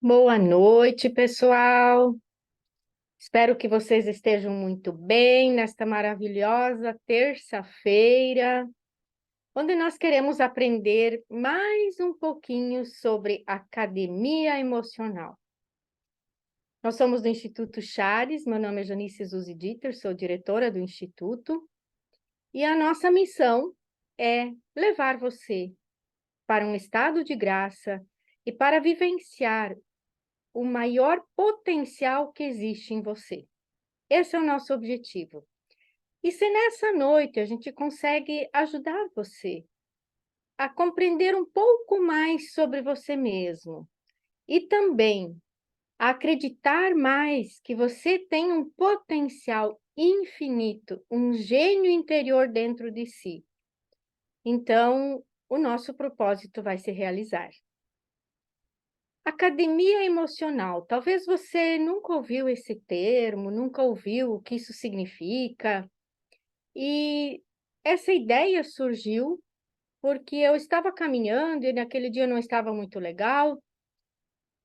Boa noite, pessoal. Espero que vocês estejam muito bem nesta maravilhosa terça-feira, onde nós queremos aprender mais um pouquinho sobre academia emocional. Nós somos do Instituto Chares, meu nome é Janice Zuzi Dieter, sou diretora do Instituto, e a nossa missão é levar você para um estado de graça e para vivenciar o maior potencial que existe em você. Esse é o nosso objetivo. E se nessa noite a gente consegue ajudar você a compreender um pouco mais sobre você mesmo e também a acreditar mais que você tem um potencial infinito, um gênio interior dentro de si, então o nosso propósito vai se realizar. Academia emocional. Talvez você nunca ouviu esse termo, nunca ouviu o que isso significa. E essa ideia surgiu porque eu estava caminhando e naquele dia não estava muito legal.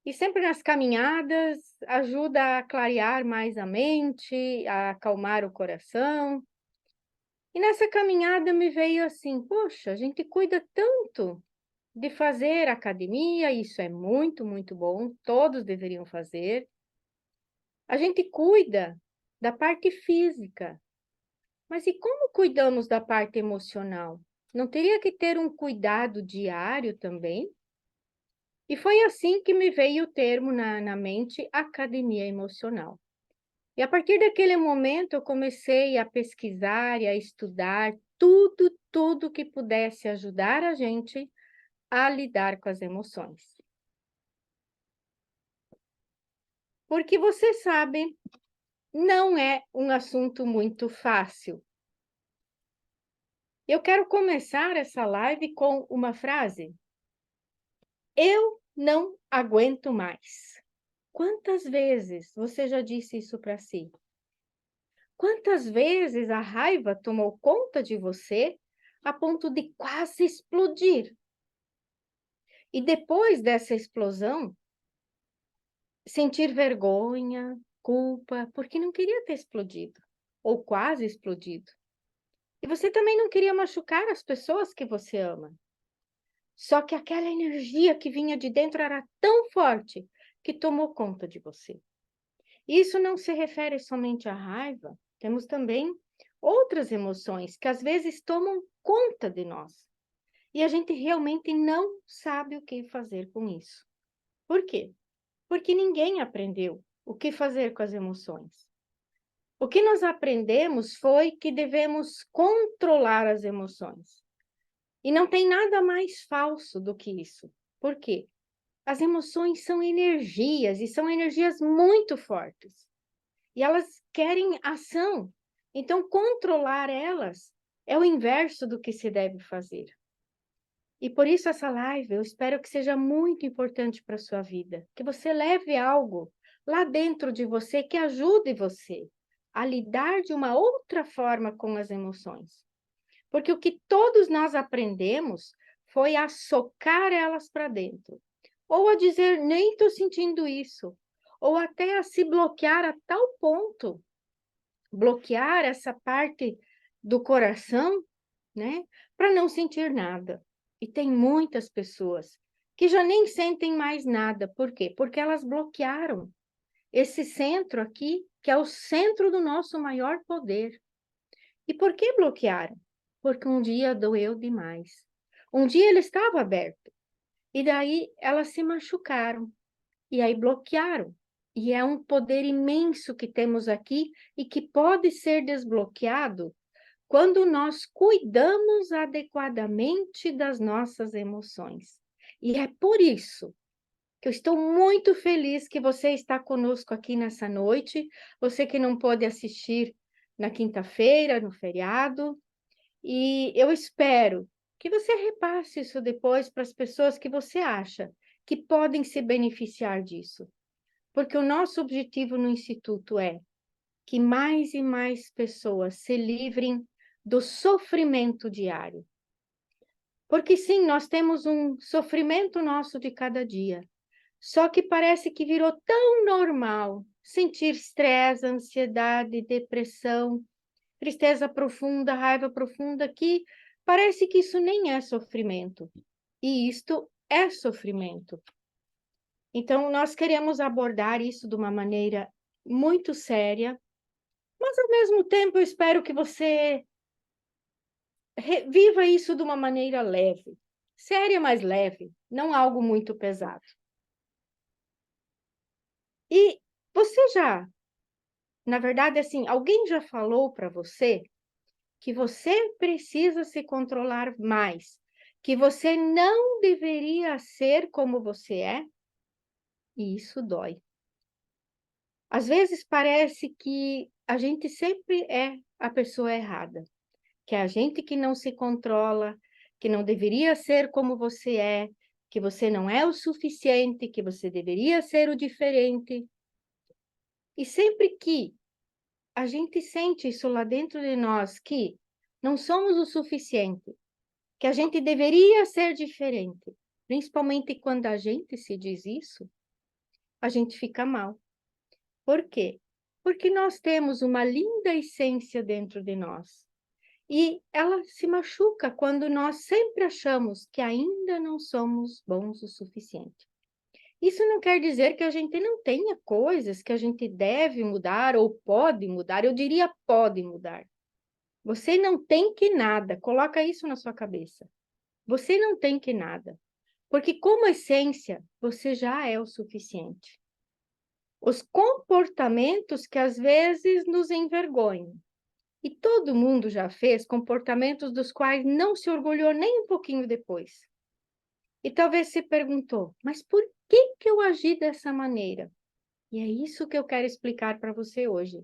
E sempre nas caminhadas ajuda a clarear mais a mente, a acalmar o coração. E nessa caminhada me veio assim, poxa, a gente cuida tanto de fazer academia, isso é muito, muito bom, todos deveriam fazer. A gente cuida da parte física, mas e como cuidamos da parte emocional? Não teria que ter um cuidado diário também? E foi assim que me veio o termo na mente, academia emocional. E a partir daquele momento eu comecei a pesquisar e a estudar tudo que pudesse ajudar a gente a lidar com as emoções. Porque você sabe, não é um assunto muito fácil. Eu quero começar essa live com uma frase. Eu não aguento mais. Quantas vezes você já disse isso para si? Quantas vezes a raiva tomou conta de você a ponto de quase explodir? E depois dessa explosão, sentir vergonha, culpa, porque não queria ter explodido ou quase explodido. E você também não queria machucar as pessoas que você ama. Só que aquela energia que vinha de dentro era tão forte que tomou conta de você. Isso não se refere somente à raiva, temos também outras emoções que às vezes tomam conta de nós. E a gente realmente não sabe o que fazer com isso. Por quê? Porque ninguém aprendeu o que fazer com as emoções. O que nós aprendemos foi que devemos controlar as emoções. E não tem nada mais falso do que isso. Por quê? As emoções são energias e são energias muito fortes. E elas querem ação. Então, controlar elas é o inverso do que se deve fazer. E por isso essa live eu espero que seja muito importante para a sua vida. Que você leve algo lá dentro de você que ajude você a lidar de uma outra forma com as emoções. Porque o que todos nós aprendemos foi a socar elas para dentro. Ou a dizer, nem estou sentindo isso. Ou até a se bloquear a tal ponto, bloquear essa parte do coração, né? Para não sentir nada. E tem muitas pessoas que já nem sentem mais nada. Por quê? Porque elas bloquearam esse centro aqui, que é o centro do nosso maior poder. E por que bloquearam? Porque um dia doeu demais. Um dia ele estava aberto. E daí elas se machucaram. E aí bloquearam. E é um poder imenso que temos aqui e que pode ser desbloqueado quando nós cuidamos adequadamente das nossas emoções. E é por isso que eu estou muito feliz que você está conosco aqui nessa noite, você que não pôde assistir na quinta-feira, no feriado, e eu espero que você repasse isso depois para as pessoas que você acha que podem se beneficiar disso. Porque o nosso objetivo no Instituto é que mais e mais pessoas se livrem do sofrimento diário. Porque sim, nós temos um sofrimento nosso de cada dia, Só que parece que virou tão normal sentir estresse, ansiedade, depressão, tristeza profunda, raiva profunda, que parece que isso nem é sofrimento. E isto é sofrimento. Então, nós queremos abordar isso de uma maneira muito séria, mas ao mesmo tempo eu espero que você viva isso de uma maneira leve. Séria, mas leve, não algo muito pesado. E você já, na verdade, assim, alguém já falou para você que você precisa se controlar mais, que você não deveria ser como você é? E isso dói. Às vezes parece que a gente sempre é a pessoa errada, que é a gente que não se controla, que não deveria ser como você é, que você não é o suficiente, que você deveria ser o diferente. E sempre que a gente sente isso lá dentro de nós, que não somos o suficiente, que a gente deveria ser diferente, principalmente quando a gente se diz isso, a gente fica mal. Por quê? Porque nós temos uma linda essência dentro de nós. E ela se machuca quando nós sempre achamos que ainda não somos bons o suficiente. Isso não quer dizer que a gente não tenha coisas que a gente deve mudar ou pode mudar. Eu diria pode mudar. Você não tem que nada. Coloca isso na sua cabeça. Você não tem que nada. Porque como essência, você já é o suficiente. Os comportamentos que às vezes nos envergonham. E todo mundo já fez comportamentos dos quais não se orgulhou nem um pouquinho depois. E talvez se perguntou, mas por que eu agi dessa maneira? E é isso que eu quero explicar para você hoje.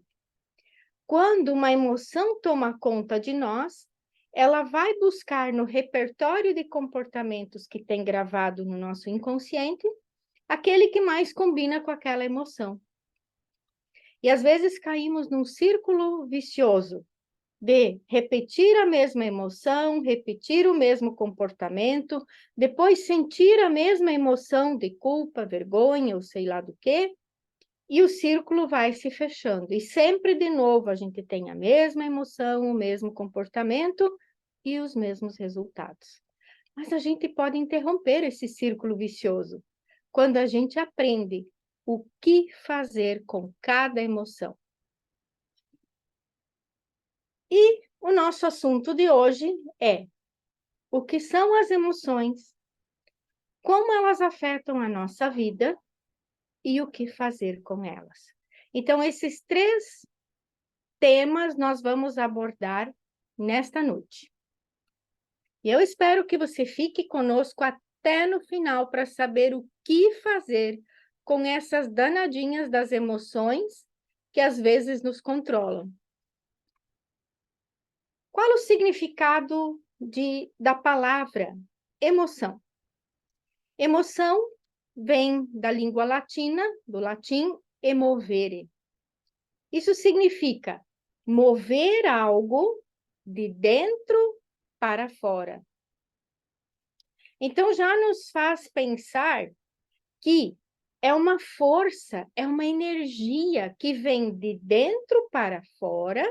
Quando uma emoção toma conta de nós, ela vai buscar no repertório de comportamentos que tem gravado no nosso inconsciente, aquele que mais combina com aquela emoção. E às vezes caímos num círculo vicioso de repetir a mesma emoção, repetir o mesmo comportamento, depois sentir a mesma emoção de culpa, vergonha ou sei lá do quê, e o círculo vai se fechando. E sempre de novo a gente tem a mesma emoção, o mesmo comportamento e os mesmos resultados. Mas a gente pode interromper esse círculo vicioso quando a gente aprende o que fazer com cada emoção. E o nosso assunto de hoje é o que são as emoções, como elas afetam a nossa vida e o que fazer com elas. Então, esses 3 temas nós vamos abordar nesta noite. E eu espero que você fique conosco até no final para saber o que fazer com essas danadinhas das emoções que às vezes nos controlam. Qual o significado da palavra emoção? Emoção vem da língua latina, do latim emovere. Isso significa mover algo de dentro para fora. Então, já nos faz pensar que é uma força, é uma energia que vem de dentro para fora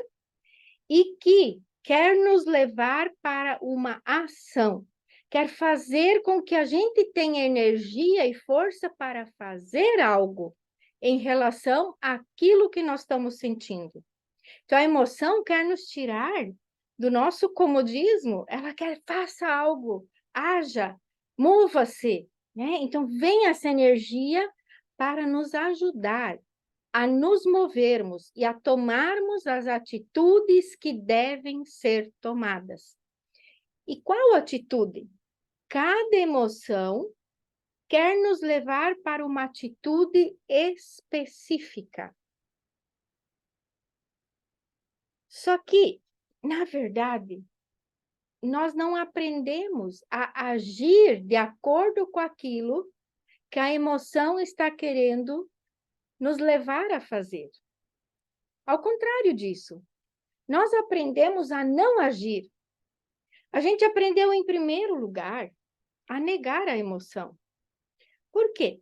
e que quer nos levar para uma ação, quer fazer com que a gente tenha energia e força para fazer algo em relação àquilo que nós estamos sentindo. Então, a emoção quer nos tirar do nosso comodismo, ela quer faça algo, haja, mova-se, né? Então, vem essa energia para nos ajudar a nos movermos e a tomarmos as atitudes que devem ser tomadas. E qual atitude? Cada emoção quer nos levar para uma atitude específica. Só que, na verdade, nós não aprendemos a agir de acordo com aquilo que a emoção está querendo nos levar a fazer. Ao contrário disso, nós aprendemos a não agir. A gente aprendeu, em primeiro lugar, a negar a emoção. Por quê?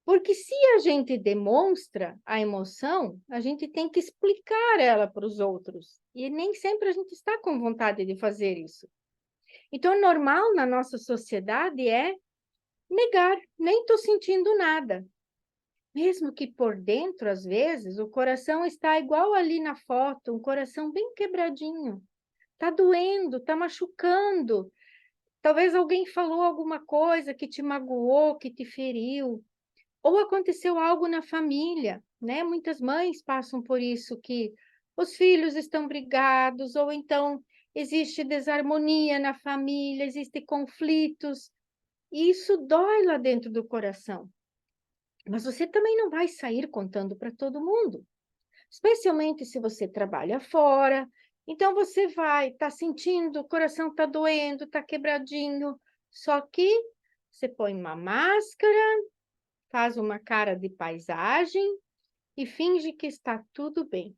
Porque se a gente demonstra a emoção, a gente tem que explicar ela para os outros. E nem sempre a gente está com vontade de fazer isso. Então, normal na nossa sociedade é negar, nem estou sentindo nada. Mesmo que por dentro, às vezes, o coração está igual ali na foto, um coração bem quebradinho. Está doendo, está machucando. Talvez alguém falou alguma coisa que te magoou, que te feriu. Ou aconteceu algo na família, né? Muitas mães passam por isso, que os filhos estão brigados, ou então existe desarmonia na família, existem conflitos. E isso dói lá dentro do coração. Mas você também não vai sair contando para todo mundo, especialmente se você trabalha fora. Então você vai estar sentindo, o coração está doendo, está quebradinho. Só que você põe uma máscara, faz uma cara de paisagem e finge que está tudo bem.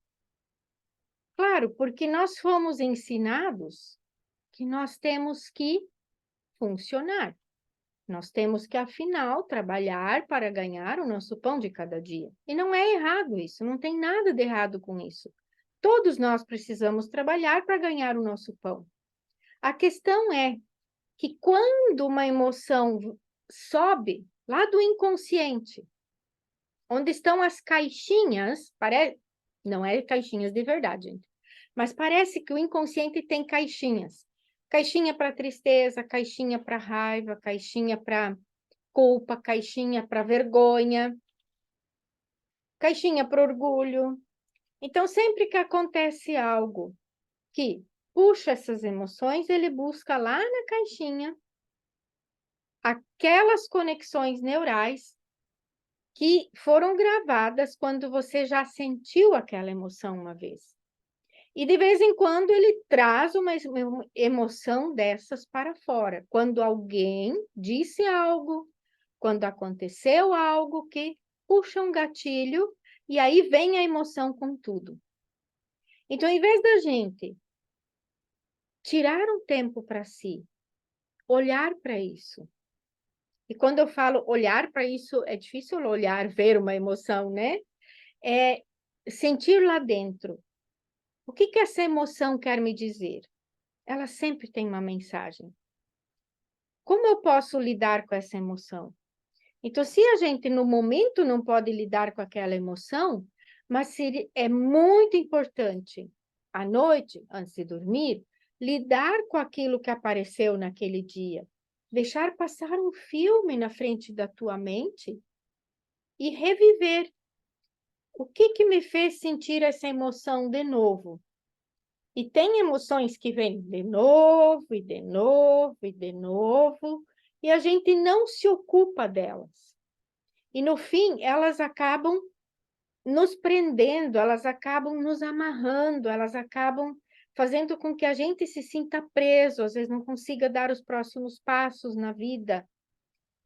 Claro, porque nós fomos ensinados que nós temos que funcionar. Nós temos que, afinal, trabalhar para ganhar o nosso pão de cada dia. E não é errado isso, não tem nada de errado com isso. Todos nós precisamos trabalhar para ganhar o nosso pão. A questão é que quando uma emoção sobe lá do inconsciente, onde estão as caixinhas, não é caixinhas de verdade, gente, mas parece que o inconsciente tem caixinhas. Caixinha para tristeza, caixinha para raiva, caixinha para culpa, caixinha para vergonha, caixinha para orgulho. Então, sempre que acontece algo que puxa essas emoções, ele busca lá na caixinha aquelas conexões neurais que foram gravadas quando você já sentiu aquela emoção uma vez. E de vez em quando ele traz uma emoção dessas para fora, quando alguém disse algo, quando aconteceu algo que puxa um gatilho, e aí vem a emoção com tudo. Então, em vez da gente tirar um tempo para si, olhar para isso. E quando eu falo olhar para isso, é difícil olhar, ver uma emoção, né? É sentir lá dentro. O que que essa emoção quer me dizer? Ela sempre tem uma mensagem. Como eu posso lidar com essa emoção? Então, se a gente no momento não pode lidar com aquela emoção, mas é muito importante à noite, antes de dormir, lidar com aquilo que apareceu naquele dia. Deixar passar um filme na frente da tua mente e reviver. O que que me fez sentir essa emoção de novo? E tem emoções que vêm de novo, e de novo, e de novo, e a gente não se ocupa delas. E no fim, elas acabam nos prendendo, elas acabam nos amarrando, elas acabam fazendo com que a gente se sinta preso, às vezes não consiga dar os próximos passos na vida,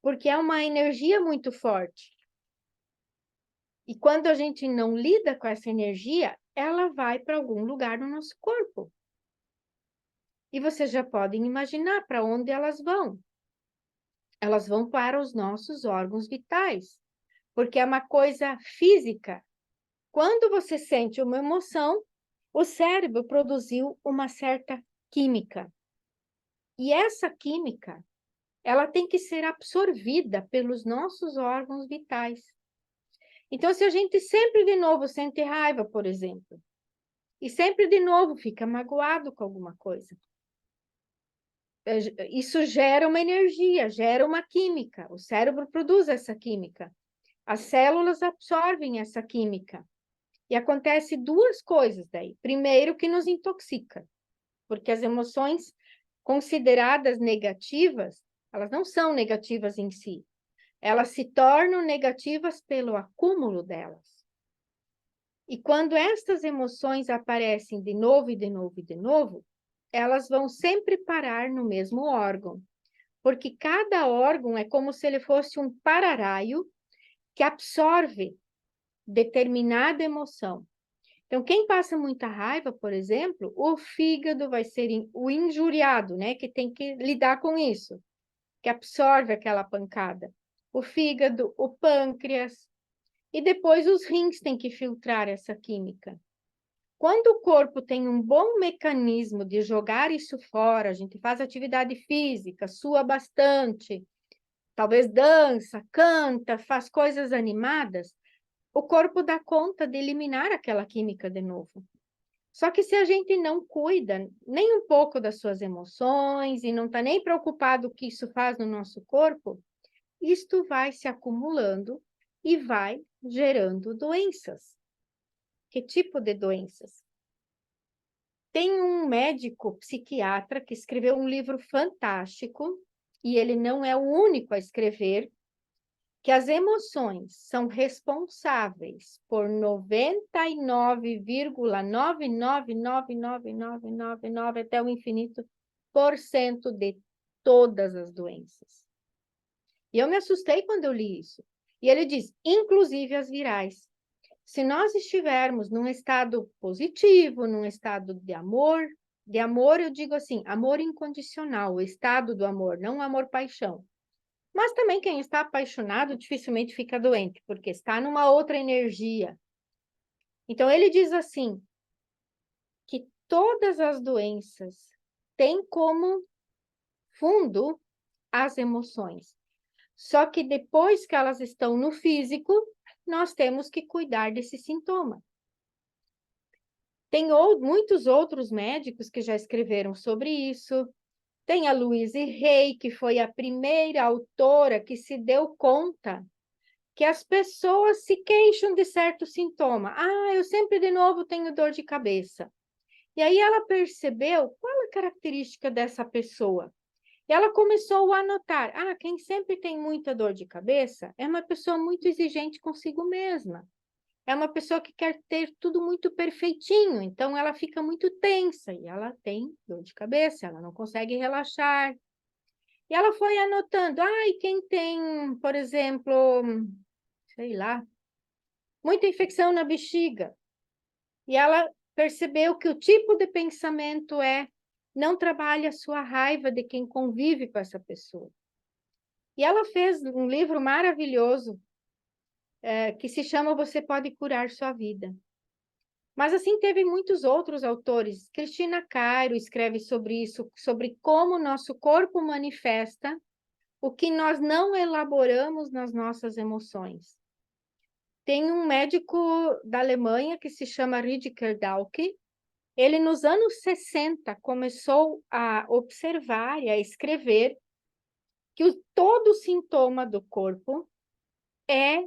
porque é uma energia muito forte. E quando a gente não lida com essa energia, ela vai para algum lugar no nosso corpo. E vocês já podem imaginar para onde elas vão. Elas vão para os nossos órgãos vitais, porque é uma coisa física. Quando você sente uma emoção, o cérebro produziu uma certa química. E essa química, ela tem que ser absorvida pelos nossos órgãos vitais. Então, se a gente sempre de novo sente raiva, por exemplo, e sempre de novo fica magoado com alguma coisa, isso gera uma energia, gera uma química. O cérebro produz essa química. As células absorvem essa química. E acontece duas coisas daí. Primeiro, que nos intoxica, porque as emoções consideradas negativas, elas não são negativas em si. Elas se tornam negativas pelo acúmulo delas. E quando estas emoções aparecem de novo e de novo e de novo, elas vão sempre parar no mesmo órgão, porque cada órgão é como se ele fosse um para-raio que absorve determinada emoção. Então, quem passa muita raiva, por exemplo, o fígado vai ser o injuriado, né? Que tem que lidar com isso, que absorve aquela pancada. o fígado, o pâncreas, e depois os rins têm que filtrar essa química. Quando o corpo tem um bom mecanismo de jogar isso fora, a gente faz atividade física, sua bastante, talvez dança, canta, faz coisas animadas, o corpo dá conta de eliminar aquela química de novo. Só que se a gente não cuida nem um pouco das suas emoções e não está nem preocupado o que isso faz no nosso corpo, isto vai se acumulando e vai gerando doenças. Que tipo de doenças? Tem um médico psiquiatra que escreveu um livro fantástico, e ele não é o único a escrever, que as emoções são responsáveis por 99,9999999 até o infinito por cento de todas as doenças. E eu me assustei quando eu li isso. E ele diz, inclusive as virais. Se nós estivermos num estado positivo, num estado de amor eu digo assim, amor incondicional, o estado do amor, não amor-paixão. Mas também quem está apaixonado dificilmente fica doente, porque está numa outra energia. Então ele diz assim, que todas as doenças têm como fundo as emoções. Só que depois que elas estão no físico, nós temos que cuidar desse sintoma. Tem muitos outros médicos que já escreveram sobre isso. Tem a Louise Hay, que foi a primeira autora que se deu conta que as pessoas se queixam de certo sintoma. Ah, eu sempre de novo tenho dor de cabeça. E aí ela percebeu qual a característica dessa pessoa. E ela começou a anotar, quem sempre tem muita dor de cabeça é uma pessoa muito exigente consigo mesma. É uma pessoa que quer ter tudo muito perfeitinho, então ela fica muito tensa e ela tem dor de cabeça, ela não consegue relaxar. E ela foi anotando, e quem tem, por exemplo, sei lá, muita infecção na bexiga. E ela percebeu que o tipo de pensamento não trabalhe a sua raiva de quem convive com essa pessoa. E ela fez um livro maravilhoso que se chama Você Pode Curar Sua Vida. Mas assim teve muitos outros autores. Cristina Cairo escreve sobre isso, sobre como o nosso corpo manifesta o que nós não elaboramos nas nossas emoções. Tem um médico da Alemanha que se chama Rüdiger Dahlke. Ele, nos anos 60, começou a observar e a escrever que todo sintoma do corpo é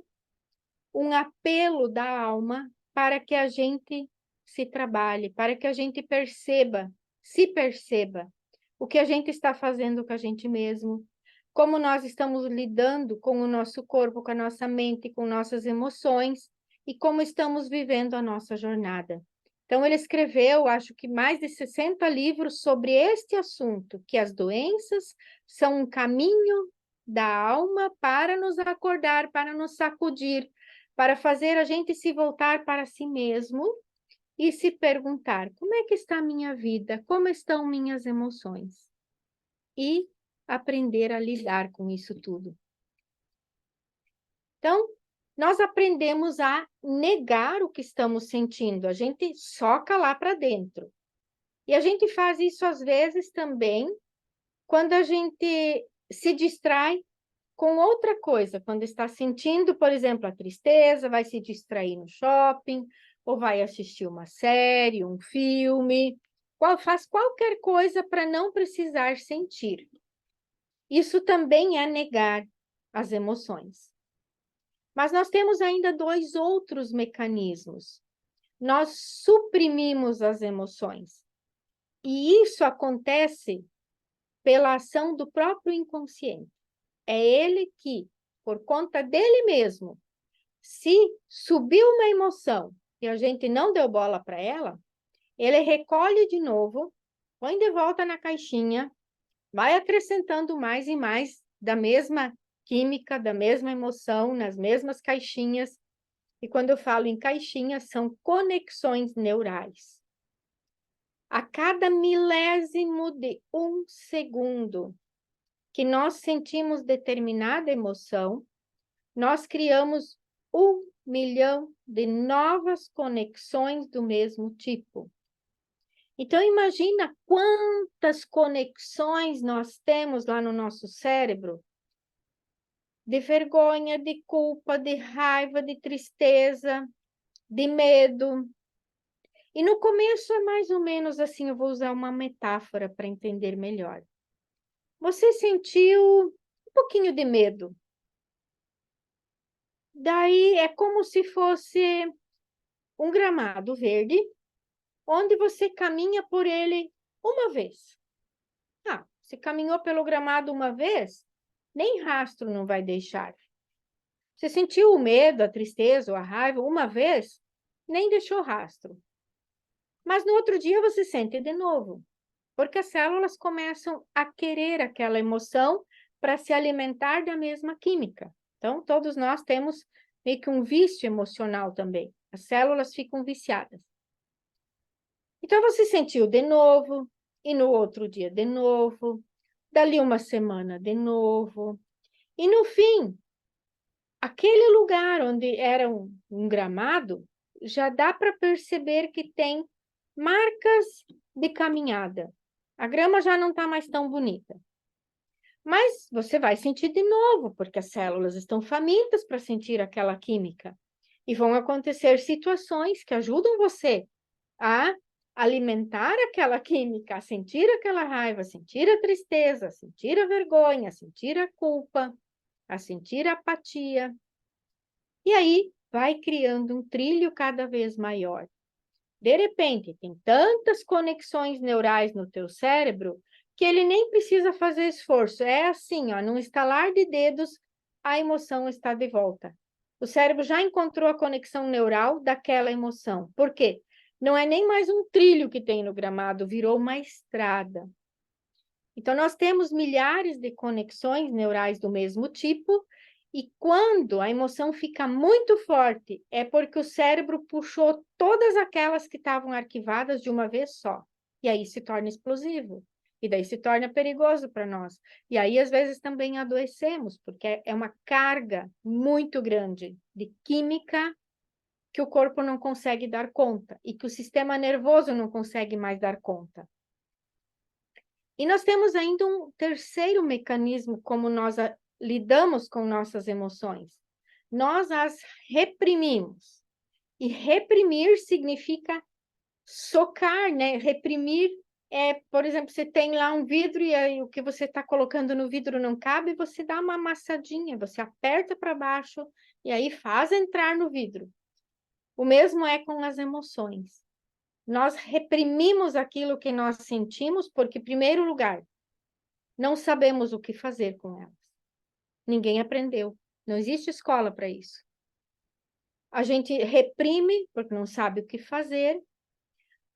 um apelo da alma para que a gente se trabalhe, para que a gente se perceba o que a gente está fazendo com a gente mesmo, como nós estamos lidando com o nosso corpo, com a nossa mente, com nossas emoções e como estamos vivendo a nossa jornada. Então, ele escreveu, acho que mais de 60 livros sobre este assunto, que as doenças são um caminho da alma para nos acordar, para nos sacudir, para fazer a gente se voltar para si mesmo e se perguntar, como é que está a minha vida? Como estão minhas emoções? E aprender a lidar com isso tudo. Então, nós aprendemos a negar o que estamos sentindo, a gente soca lá para dentro. E a gente faz isso às vezes também quando a gente se distrai com outra coisa, quando está sentindo, por exemplo, a tristeza, vai se distrair no shopping, ou vai assistir uma série, um filme, faz qualquer coisa para não precisar sentir. Isso também é negar as emoções. Mas nós temos ainda dois outros mecanismos. Nós suprimimos as emoções. E isso acontece pela ação do próprio inconsciente. É ele que, por conta dele mesmo, se subiu uma emoção e a gente não deu bola para ela, ele recolhe de novo, põe de volta na caixinha, vai acrescentando mais e mais da mesma química, da mesma emoção, nas mesmas caixinhas. E quando eu falo em caixinhas, são conexões neurais. A cada milésimo de um segundo que nós sentimos determinada emoção, nós criamos 1 milhão de novas conexões do mesmo tipo. Então, imagina quantas conexões nós temos lá no nosso cérebro de vergonha, de culpa, de raiva, de tristeza, de medo. E no começo é mais ou menos assim, eu vou usar uma metáfora para entender melhor. Você sentiu um pouquinho de medo. Daí é como se fosse um gramado verde, onde você caminha por ele uma vez. Ah, você caminhou pelo gramado uma vez, nem rastro não vai deixar. Você sentiu o medo, a tristeza ou a raiva uma vez, nem deixou rastro. Mas no outro dia você sente de novo, porque as células começam a querer aquela emoção para se alimentar da mesma química. Então, todos nós temos meio que um vício emocional também. As células ficam viciadas. Então, você sentiu de novo, e no outro dia de novo, dali uma semana de novo. E no fim, aquele lugar onde era um gramado, já dá para perceber que tem marcas de caminhada. A grama já não está mais tão bonita. Mas você vai sentir de novo, porque as células estão famintas para sentir aquela química. E vão acontecer situações que ajudam você a alimentar aquela química, a sentir aquela raiva, a sentir a tristeza, a sentir a vergonha, a sentir a culpa, a sentir a apatia. E aí vai criando um trilho cada vez maior. De repente, tem tantas conexões neurais no teu cérebro que ele nem precisa fazer esforço. É assim, ó, num estalar de dedos, a emoção está de volta. O cérebro já encontrou a conexão neural daquela emoção. Por quê? Não é nem mais um trilho que tem no gramado, virou uma estrada. Então, nós temos milhares de conexões neurais do mesmo tipo, e quando a emoção fica muito forte, é porque o cérebro puxou todas aquelas que estavam arquivadas de uma vez só. E aí se torna explosivo. E daí se torna perigoso para nós. E aí, às vezes, também adoecemos, porque é uma carga muito grande de química que o corpo não consegue dar conta e que o sistema nervoso não consegue mais dar conta. E nós temos ainda um terceiro mecanismo como nós lidamos com nossas emoções. Nós as reprimimos. E reprimir significa socar, né? Reprimir é, por exemplo, você tem lá um vidro e aí o que você está colocando no vidro não cabe, você dá uma amassadinha, você aperta para baixo e aí faz entrar no vidro. O mesmo é com as emoções. Nós reprimimos aquilo que nós sentimos porque, em primeiro lugar, não sabemos o que fazer com elas. Ninguém aprendeu. Não existe escola para isso. A gente reprime porque não sabe o que fazer.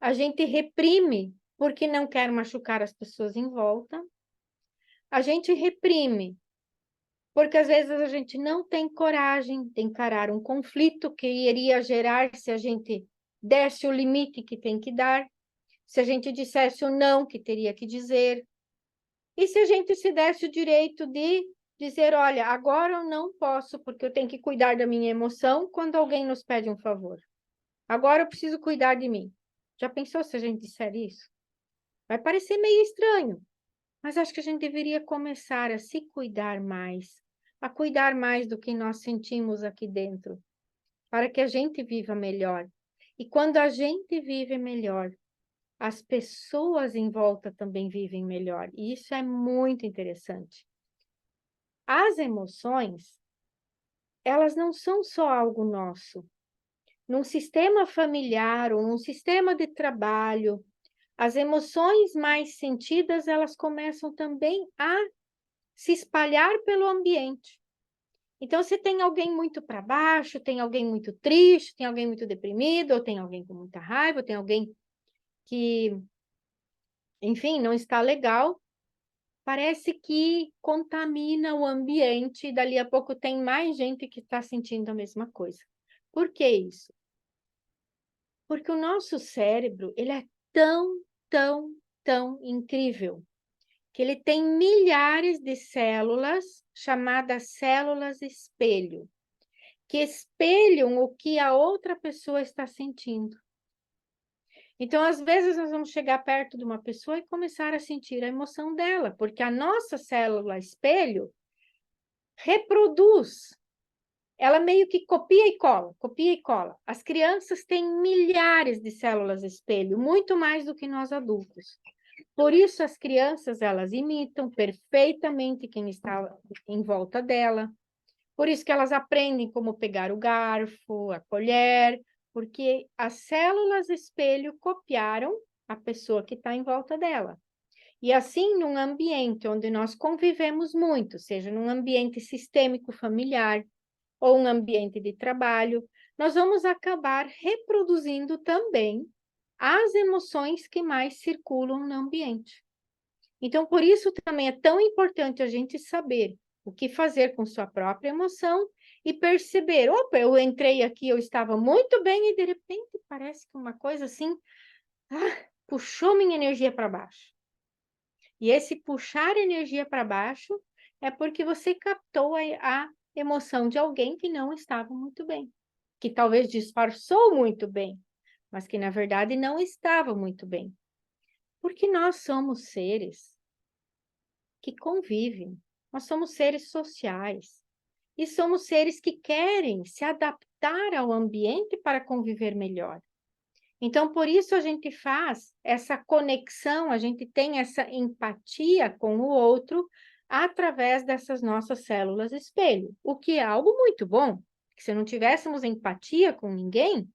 A gente reprime porque não quer machucar as pessoas em volta. A gente reprime porque às vezes a gente não tem coragem de encarar um conflito que iria gerar se a gente desse o limite que tem que dar, se a gente dissesse o não que teria que dizer. E se a gente se desse o direito de dizer, olha, agora eu não posso porque eu tenho que cuidar da minha emoção quando alguém nos pede um favor. Agora eu preciso cuidar de mim. Já pensou se a gente disser isso? Vai parecer meio estranho, mas acho que a gente deveria começar a se cuidar mais, a cuidar mais do que nós sentimos aqui dentro, para que a gente viva melhor. E quando a gente vive melhor, as pessoas em volta também vivem melhor. E isso é muito interessante. As emoções, elas não são só algo nosso. Num sistema familiar ou num sistema de trabalho, as emoções mais sentidas, elas começam também a se espalhar pelo ambiente. Então, se tem alguém muito para baixo, tem alguém muito triste, tem alguém muito deprimido, ou tem alguém com muita raiva, ou tem alguém que, enfim, não está legal, parece que contamina o ambiente e dali a pouco tem mais gente que está sentindo a mesma coisa. Por que isso? Porque o nosso cérebro, ele é tão incrível que ele tem milhares de células, chamadas células espelho, que espelham o que a outra pessoa está sentindo. Então, às vezes, nós vamos chegar perto de uma pessoa e começar a sentir a emoção dela, porque a nossa célula espelho reproduz. Ela meio que copia e cola, copia e cola. As crianças têm milhares de células espelho, muito mais do que nós adultos. Por isso, as crianças, elas imitam perfeitamente quem está em volta dela. Por isso que elas aprendem como pegar o garfo, a colher, porque as células espelho copiaram a pessoa que está em volta dela. E assim, num ambiente onde nós convivemos muito, seja num ambiente sistêmico familiar ou um ambiente de trabalho, nós vamos acabar reproduzindo também as emoções que mais circulam no ambiente. Então, por isso também é tão importante a gente saber o que fazer com sua própria emoção e perceber, opa, eu entrei aqui, eu estava muito bem e de repente parece que uma coisa assim, puxou minha energia para baixo. E esse puxar energia para baixo é porque você captou a emoção de alguém que não estava muito bem, que talvez disfarçou muito bem, mas que na verdade não estava muito bem. Porque nós somos seres que convivem, nós somos seres sociais e somos seres que querem se adaptar ao ambiente para conviver melhor. Então, por isso a gente faz essa conexão, a gente tem essa empatia com o outro através dessas nossas células espelho, o que é algo muito bom, que se não tivéssemos empatia com ninguém,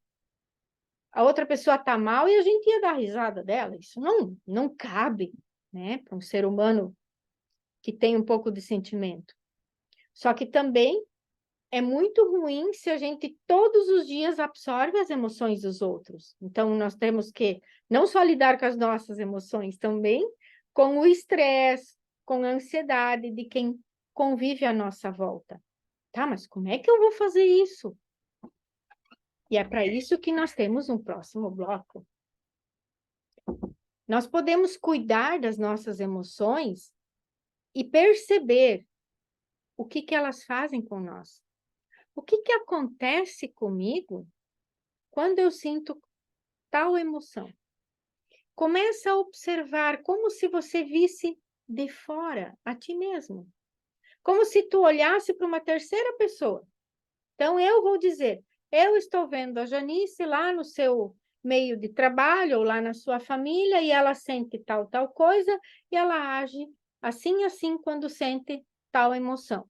a outra pessoa está mal e a gente ia dar risada dela. Isso não cabe, né, para um ser humano que tem um pouco de sentimento. Só que também é muito ruim se a gente todos os dias absorve as emoções dos outros. Então, nós temos que não só lidar com as nossas emoções, também com o estresse, com a ansiedade de quem convive à nossa volta. Tá, mas como é que eu vou fazer isso? E é para isso que nós temos um próximo bloco. Nós podemos cuidar das nossas emoções e perceber o que elas fazem com nós. O que acontece comigo quando eu sinto tal emoção? Começa a observar como se você visse de fora a ti mesmo. Como se tu olhasse para uma terceira pessoa. Então, eu vou dizer, eu estou vendo a Janice lá no seu meio de trabalho ou lá na sua família e ela sente tal coisa e ela age assim quando sente tal emoção.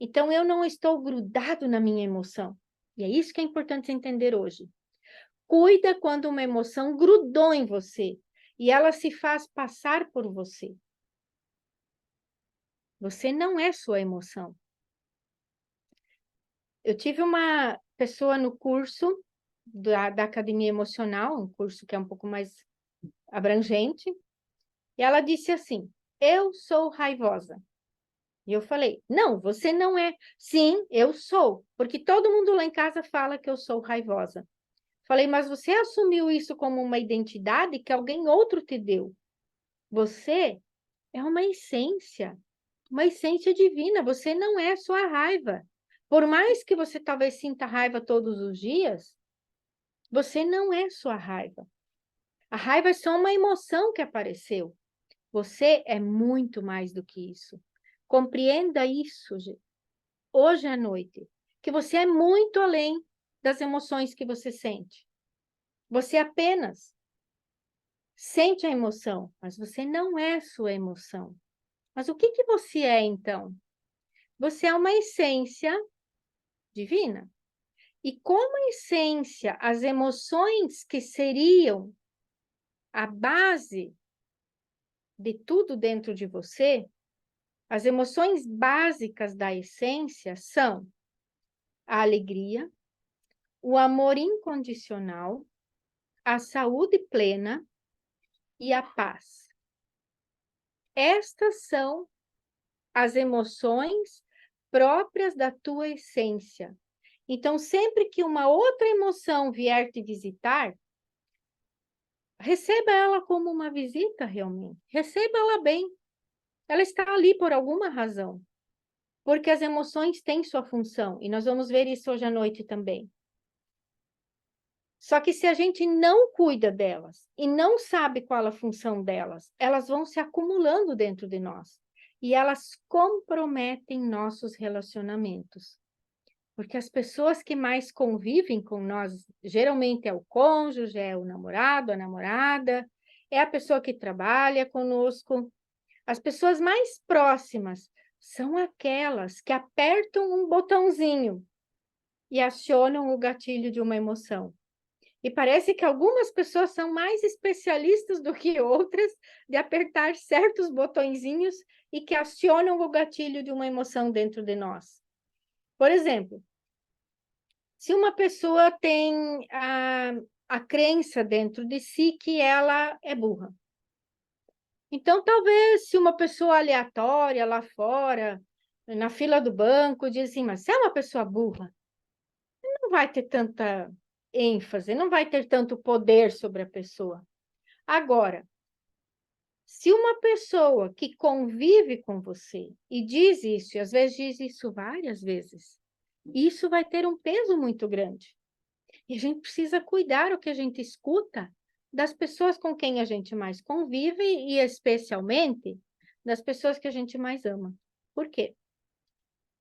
Então, eu não estou grudado na minha emoção. E é isso que é importante entender hoje. Cuida quando uma emoção grudou em você e ela se faz passar por você. Você não é sua emoção. Eu tive uma pessoa no curso da Academia Emocional, um curso que é um pouco mais abrangente, e ela disse assim, eu sou raivosa. E eu falei, não, você não é. Sim, eu sou, porque todo mundo lá em casa fala que eu sou raivosa. Falei, mas você assumiu isso como uma identidade que alguém outro te deu. Você é uma essência divina. Você não é sua raiva. Por mais que você talvez sinta raiva todos os dias, você não é sua raiva. A raiva é só uma emoção que apareceu. Você é muito mais do que isso. Compreenda isso hoje à noite, que você é muito além das emoções que você sente. Você apenas sente a emoção, mas você não é sua emoção. Mas o que você é, então? Você é uma essência divina. E como essência, as emoções que seriam a base de tudo dentro de você, as emoções básicas da essência são a alegria, o amor incondicional, a saúde plena e a paz. Estas são as emoções próprias da tua essência. Então, sempre que uma outra emoção vier te visitar, receba ela como uma visita realmente. Receba ela bem. ela está ali por alguma razão, porque as emoções têm sua função, e nós vamos ver isso hoje à noite também. Só que se a gente não cuida delas e não sabe qual a função delas, elas vão se acumulando dentro de nós e elas comprometem nossos relacionamentos. Porque as pessoas que mais convivem com nós, geralmente é o cônjuge, é o namorado, a namorada, é a pessoa que trabalha conosco. As pessoas mais próximas são aquelas que apertam um botãozinho e acionam o gatilho de uma emoção. E parece que algumas pessoas são mais especialistas do que outras de apertar certos botõezinhos e que acionam o gatilho de uma emoção dentro de nós. Por exemplo, se uma pessoa tem a crença dentro de si que ela é burra. Então, talvez, se uma pessoa aleatória lá fora, na fila do banco, diz assim, mas você é uma pessoa burra, não vai ter tanta ênfase, não vai ter tanto poder sobre a pessoa. Agora, se uma pessoa que convive com você e diz isso, e às vezes diz isso várias vezes, isso vai ter um peso muito grande. E a gente precisa cuidar o que a gente escuta das pessoas com quem a gente mais convive e especialmente das pessoas que a gente mais ama. Por quê?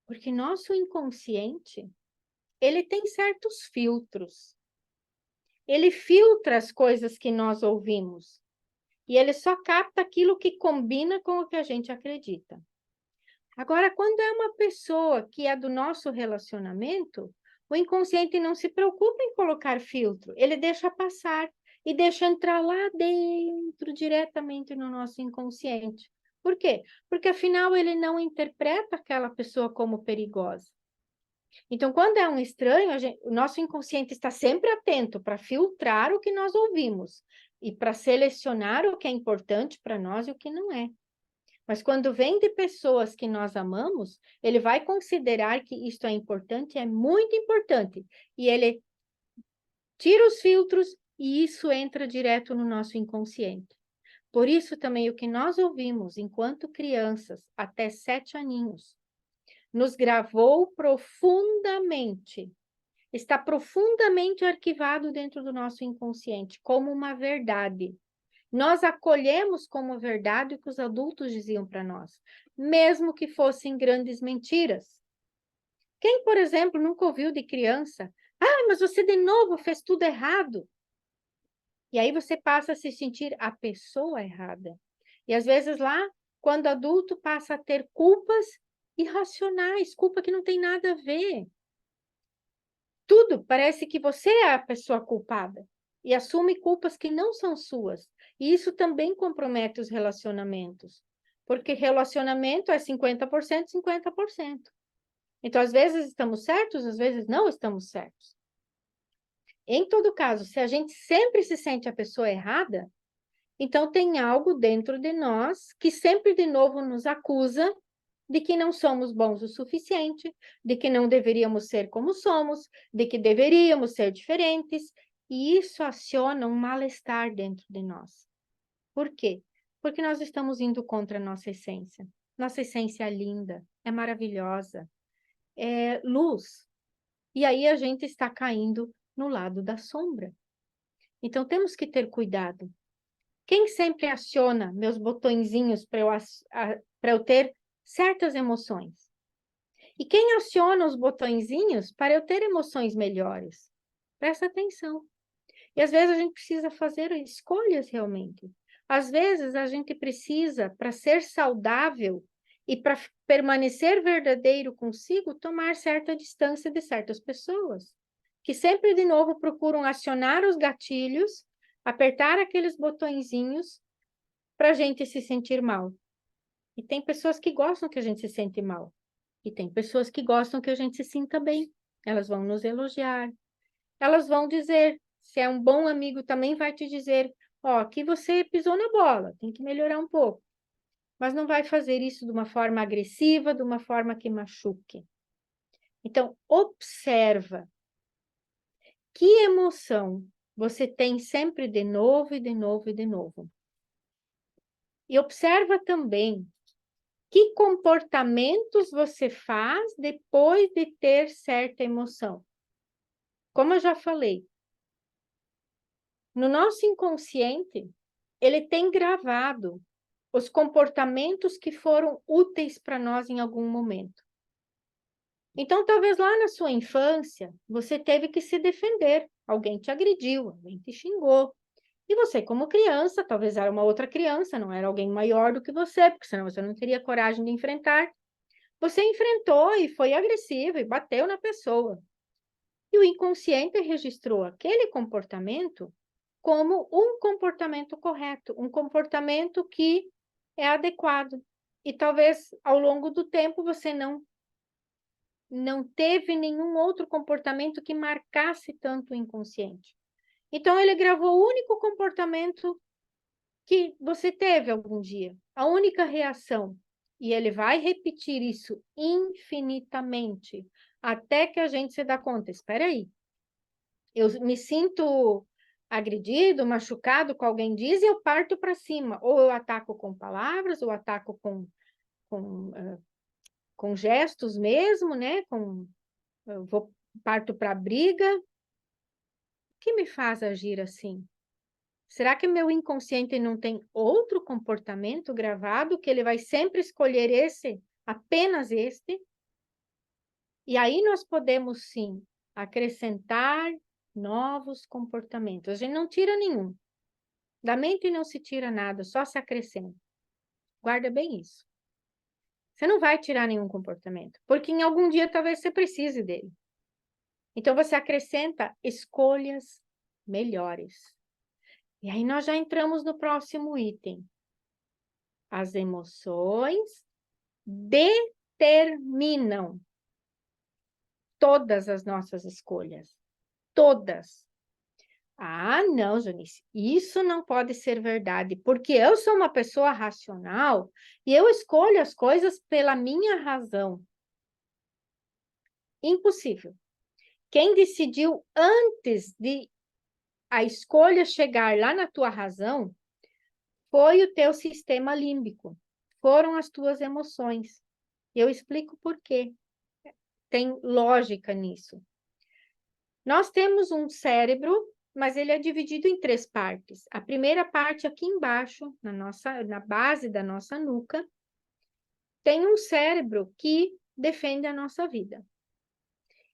Porque nosso inconsciente, ele tem certos filtros. Ele filtra as coisas que nós ouvimos. E ele só capta aquilo que combina com o que a gente acredita. Agora, quando é uma pessoa que é do nosso relacionamento, o inconsciente não se preocupa em colocar filtro, ele deixa passar e deixa entrar lá dentro, diretamente no nosso inconsciente. Por quê? Porque afinal ele não interpreta aquela pessoa como perigosa. Então, quando é um estranho, o nosso inconsciente está sempre atento para filtrar o que nós ouvimos e para selecionar o que é importante para nós e o que não é. Mas quando vem de pessoas que nós amamos, ele vai considerar que isto é importante, é muito importante. E ele tira os filtros e isso entra direto no nosso inconsciente. Por isso também o que nós ouvimos enquanto crianças, até 7 aninhos, nos gravou profundamente. Está profundamente arquivado dentro do nosso inconsciente, como uma verdade. Nós acolhemos como verdade o que os adultos diziam para nós, mesmo que fossem grandes mentiras. Quem, por exemplo, nunca ouviu de criança, mas você de novo fez tudo errado. E aí você passa a se sentir a pessoa errada. E às vezes lá, quando adulto, passa a ter culpas irracionais, culpa que não tem nada a ver. Tudo parece que você é a pessoa culpada e assume culpas que não são suas. E isso também compromete os relacionamentos, porque relacionamento é 50%, 50%. Então, às vezes estamos certos, às vezes não estamos certos. Em todo caso, se a gente sempre se sente a pessoa errada, então tem algo dentro de nós que sempre de novo nos acusa de que não somos bons o suficiente, de que não deveríamos ser como somos, de que deveríamos ser diferentes, e isso aciona um mal-estar dentro de nós. Por quê? Porque nós estamos indo contra a nossa essência. Nossa essência é linda, é maravilhosa, é luz. E aí a gente está caindo no lado da sombra. Então temos que ter cuidado. Quem sempre aciona meus botõezinhos para eu ter certas emoções? E quem aciona os botõezinhos para eu ter emoções melhores? Presta atenção. E às vezes a gente precisa fazer escolhas realmente. Às vezes a gente precisa, para ser saudável e para permanecer verdadeiro consigo, tomar certa distância de certas pessoas, que sempre de novo procuram acionar os gatilhos, apertar aqueles botõezinhos para a gente se sentir mal. E tem pessoas que gostam que a gente se sente mal. E tem pessoas que gostam que a gente se sinta bem. Elas vão nos elogiar. Elas vão dizer, se é um bom amigo, também vai te dizer, ó, aqui você pisou na bola, tem que melhorar um pouco. Mas não vai fazer isso de uma forma agressiva, de uma forma que machuque. Então, observa que emoção você tem sempre de novo e de novo e de novo. E observa também Que comportamentos você faz depois de ter certa emoção? Como eu já falei, no nosso inconsciente, ele tem gravado os comportamentos que foram úteis para nós em algum momento. Então, talvez lá na sua infância, você teve que se defender. Alguém te agrediu, alguém te xingou. E você, como criança, talvez era uma outra criança, não era alguém maior do que você, porque senão você não teria coragem de enfrentar. Você enfrentou e foi agressivo e bateu na pessoa. E o inconsciente registrou aquele comportamento como um comportamento correto, um comportamento que é adequado. E talvez ao longo do tempo você não teve nenhum outro comportamento que marcasse tanto o inconsciente. Então ele gravou o único comportamento que você teve algum dia, a única reação. E ele vai repetir isso infinitamente, até que a gente se dá conta, espera aí, eu me sinto agredido, machucado, com alguém diz, e eu parto para cima. Ou eu ataco com palavras, ou ataco com, com gestos mesmo, né? Parto para a briga. O que me faz agir assim? Será que meu inconsciente não tem outro comportamento gravado que ele vai sempre escolher esse, apenas este? E aí nós podemos sim acrescentar novos comportamentos. A gente não tira nenhum. Da mente não se tira nada, só se acrescenta. Guarda bem isso. Você não vai tirar nenhum comportamento, porque em algum dia talvez você precise dele. Então você acrescenta escolhas melhores. E aí nós já entramos no próximo item. As emoções determinam todas as nossas escolhas. Todas. Ah, não, Janice, isso não pode ser verdade, porque eu sou uma pessoa racional e eu escolho as coisas pela minha razão. Impossível. Quem decidiu antes de a escolha chegar lá na tua razão foi o teu sistema límbico, foram as tuas emoções. Eu explico por quê. Tem lógica nisso. Nós temos um cérebro, mas ele é dividido em 3 partes. A primeira parte aqui embaixo, na base da nossa nuca, tem um cérebro que defende a nossa vida.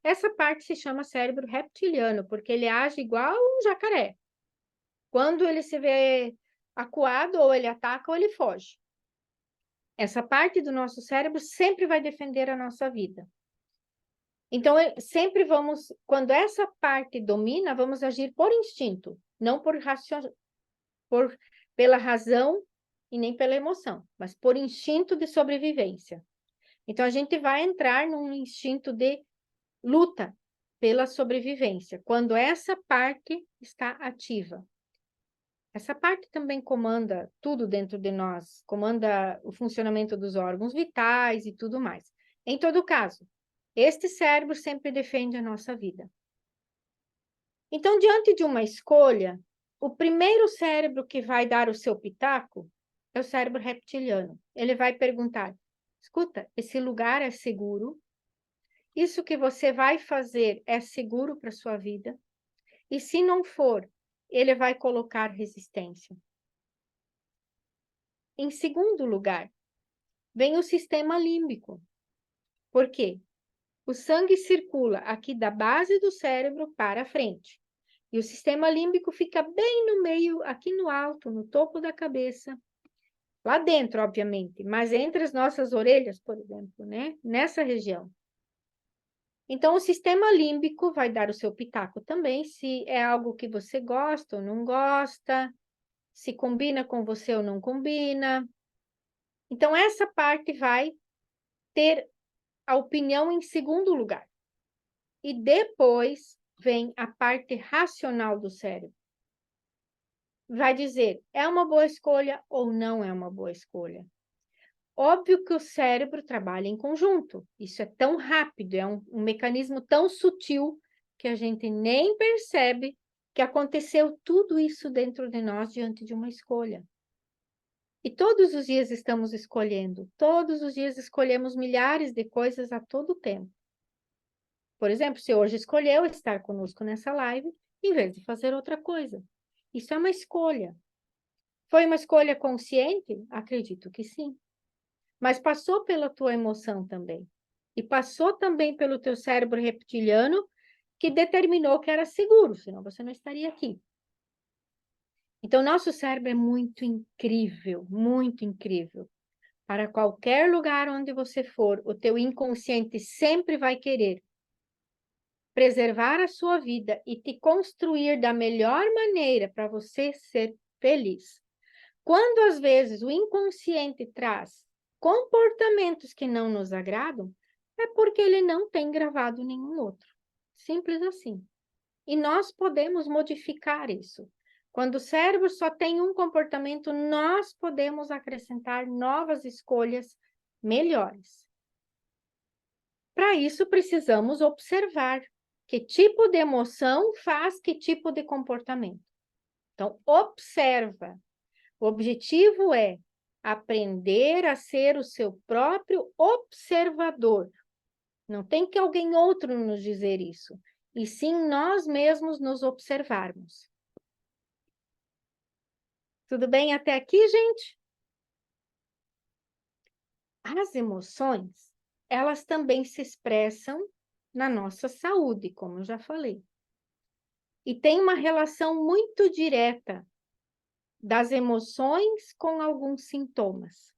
Essa parte se chama cérebro reptiliano, porque ele age igual um jacaré. Quando ele se vê acuado, ou ele ataca ou ele foge. Essa parte do nosso cérebro sempre vai defender a nossa vida. Então, sempre vamos, quando essa parte domina, vamos agir por instinto, não pela razão e nem pela emoção, mas por instinto de sobrevivência. Então, a gente vai entrar num instinto de luta pela sobrevivência, quando essa parte está ativa. Essa parte também comanda tudo dentro de nós, comanda o funcionamento dos órgãos vitais e tudo mais. Em todo caso, este cérebro sempre defende a nossa vida. Então, diante de uma escolha, o primeiro cérebro que vai dar o seu pitaco é o cérebro reptiliano. Ele vai perguntar: escuta, esse lugar é seguro? Isso que você vai fazer é seguro para a sua vida? E se não for, ele vai colocar resistência. Em segundo lugar, vem o sistema límbico. Por quê? O sangue circula aqui da base do cérebro para frente. E o sistema límbico fica bem no meio, aqui no alto, no topo da cabeça. Lá dentro, obviamente, mas entre as nossas orelhas, por exemplo, né? Nessa região. Então, o sistema límbico vai dar o seu pitaco também, se é algo que você gosta ou não gosta, se combina com você ou não combina. Então, essa parte vai ter a opinião em segundo lugar. E depois vem a parte racional do cérebro. Vai dizer, é uma boa escolha ou não é uma boa escolha. Óbvio que o cérebro trabalha em conjunto. Isso é tão rápido, é um mecanismo tão sutil que a gente nem percebe que aconteceu tudo isso dentro de nós diante de uma escolha. E todos os dias estamos escolhendo. Todos os dias escolhemos milhares de coisas a todo tempo. Por exemplo, se hoje escolheu estar conosco nessa live, em vez de fazer outra coisa. Isso é uma escolha. Foi uma escolha consciente? Acredito que sim. Mas passou pela tua emoção também. E passou também pelo teu cérebro reptiliano, que determinou que era seguro, senão você não estaria aqui. Então, nosso cérebro é muito incrível, muito incrível. Para qualquer lugar onde você for, o teu inconsciente sempre vai querer preservar a sua vida e te construir da melhor maneira para você ser feliz. Quando às vezes o inconsciente traz comportamentos que não nos agradam, é porque ele não tem gravado nenhum outro. Simples assim. E nós podemos modificar isso. Quando o cérebro só tem um comportamento, nós podemos acrescentar novas escolhas melhores. Para isso, precisamos observar que tipo de emoção faz que tipo de comportamento. Então, observa. O objetivo é aprender a ser o seu próprio observador. Não tem que alguém outro nos dizer isso, e sim nós mesmos nos observarmos. Tudo bem até aqui, gente? As emoções, elas também se expressam na nossa saúde, como eu já falei. E tem uma relação muito direta das emoções com alguns sintomas.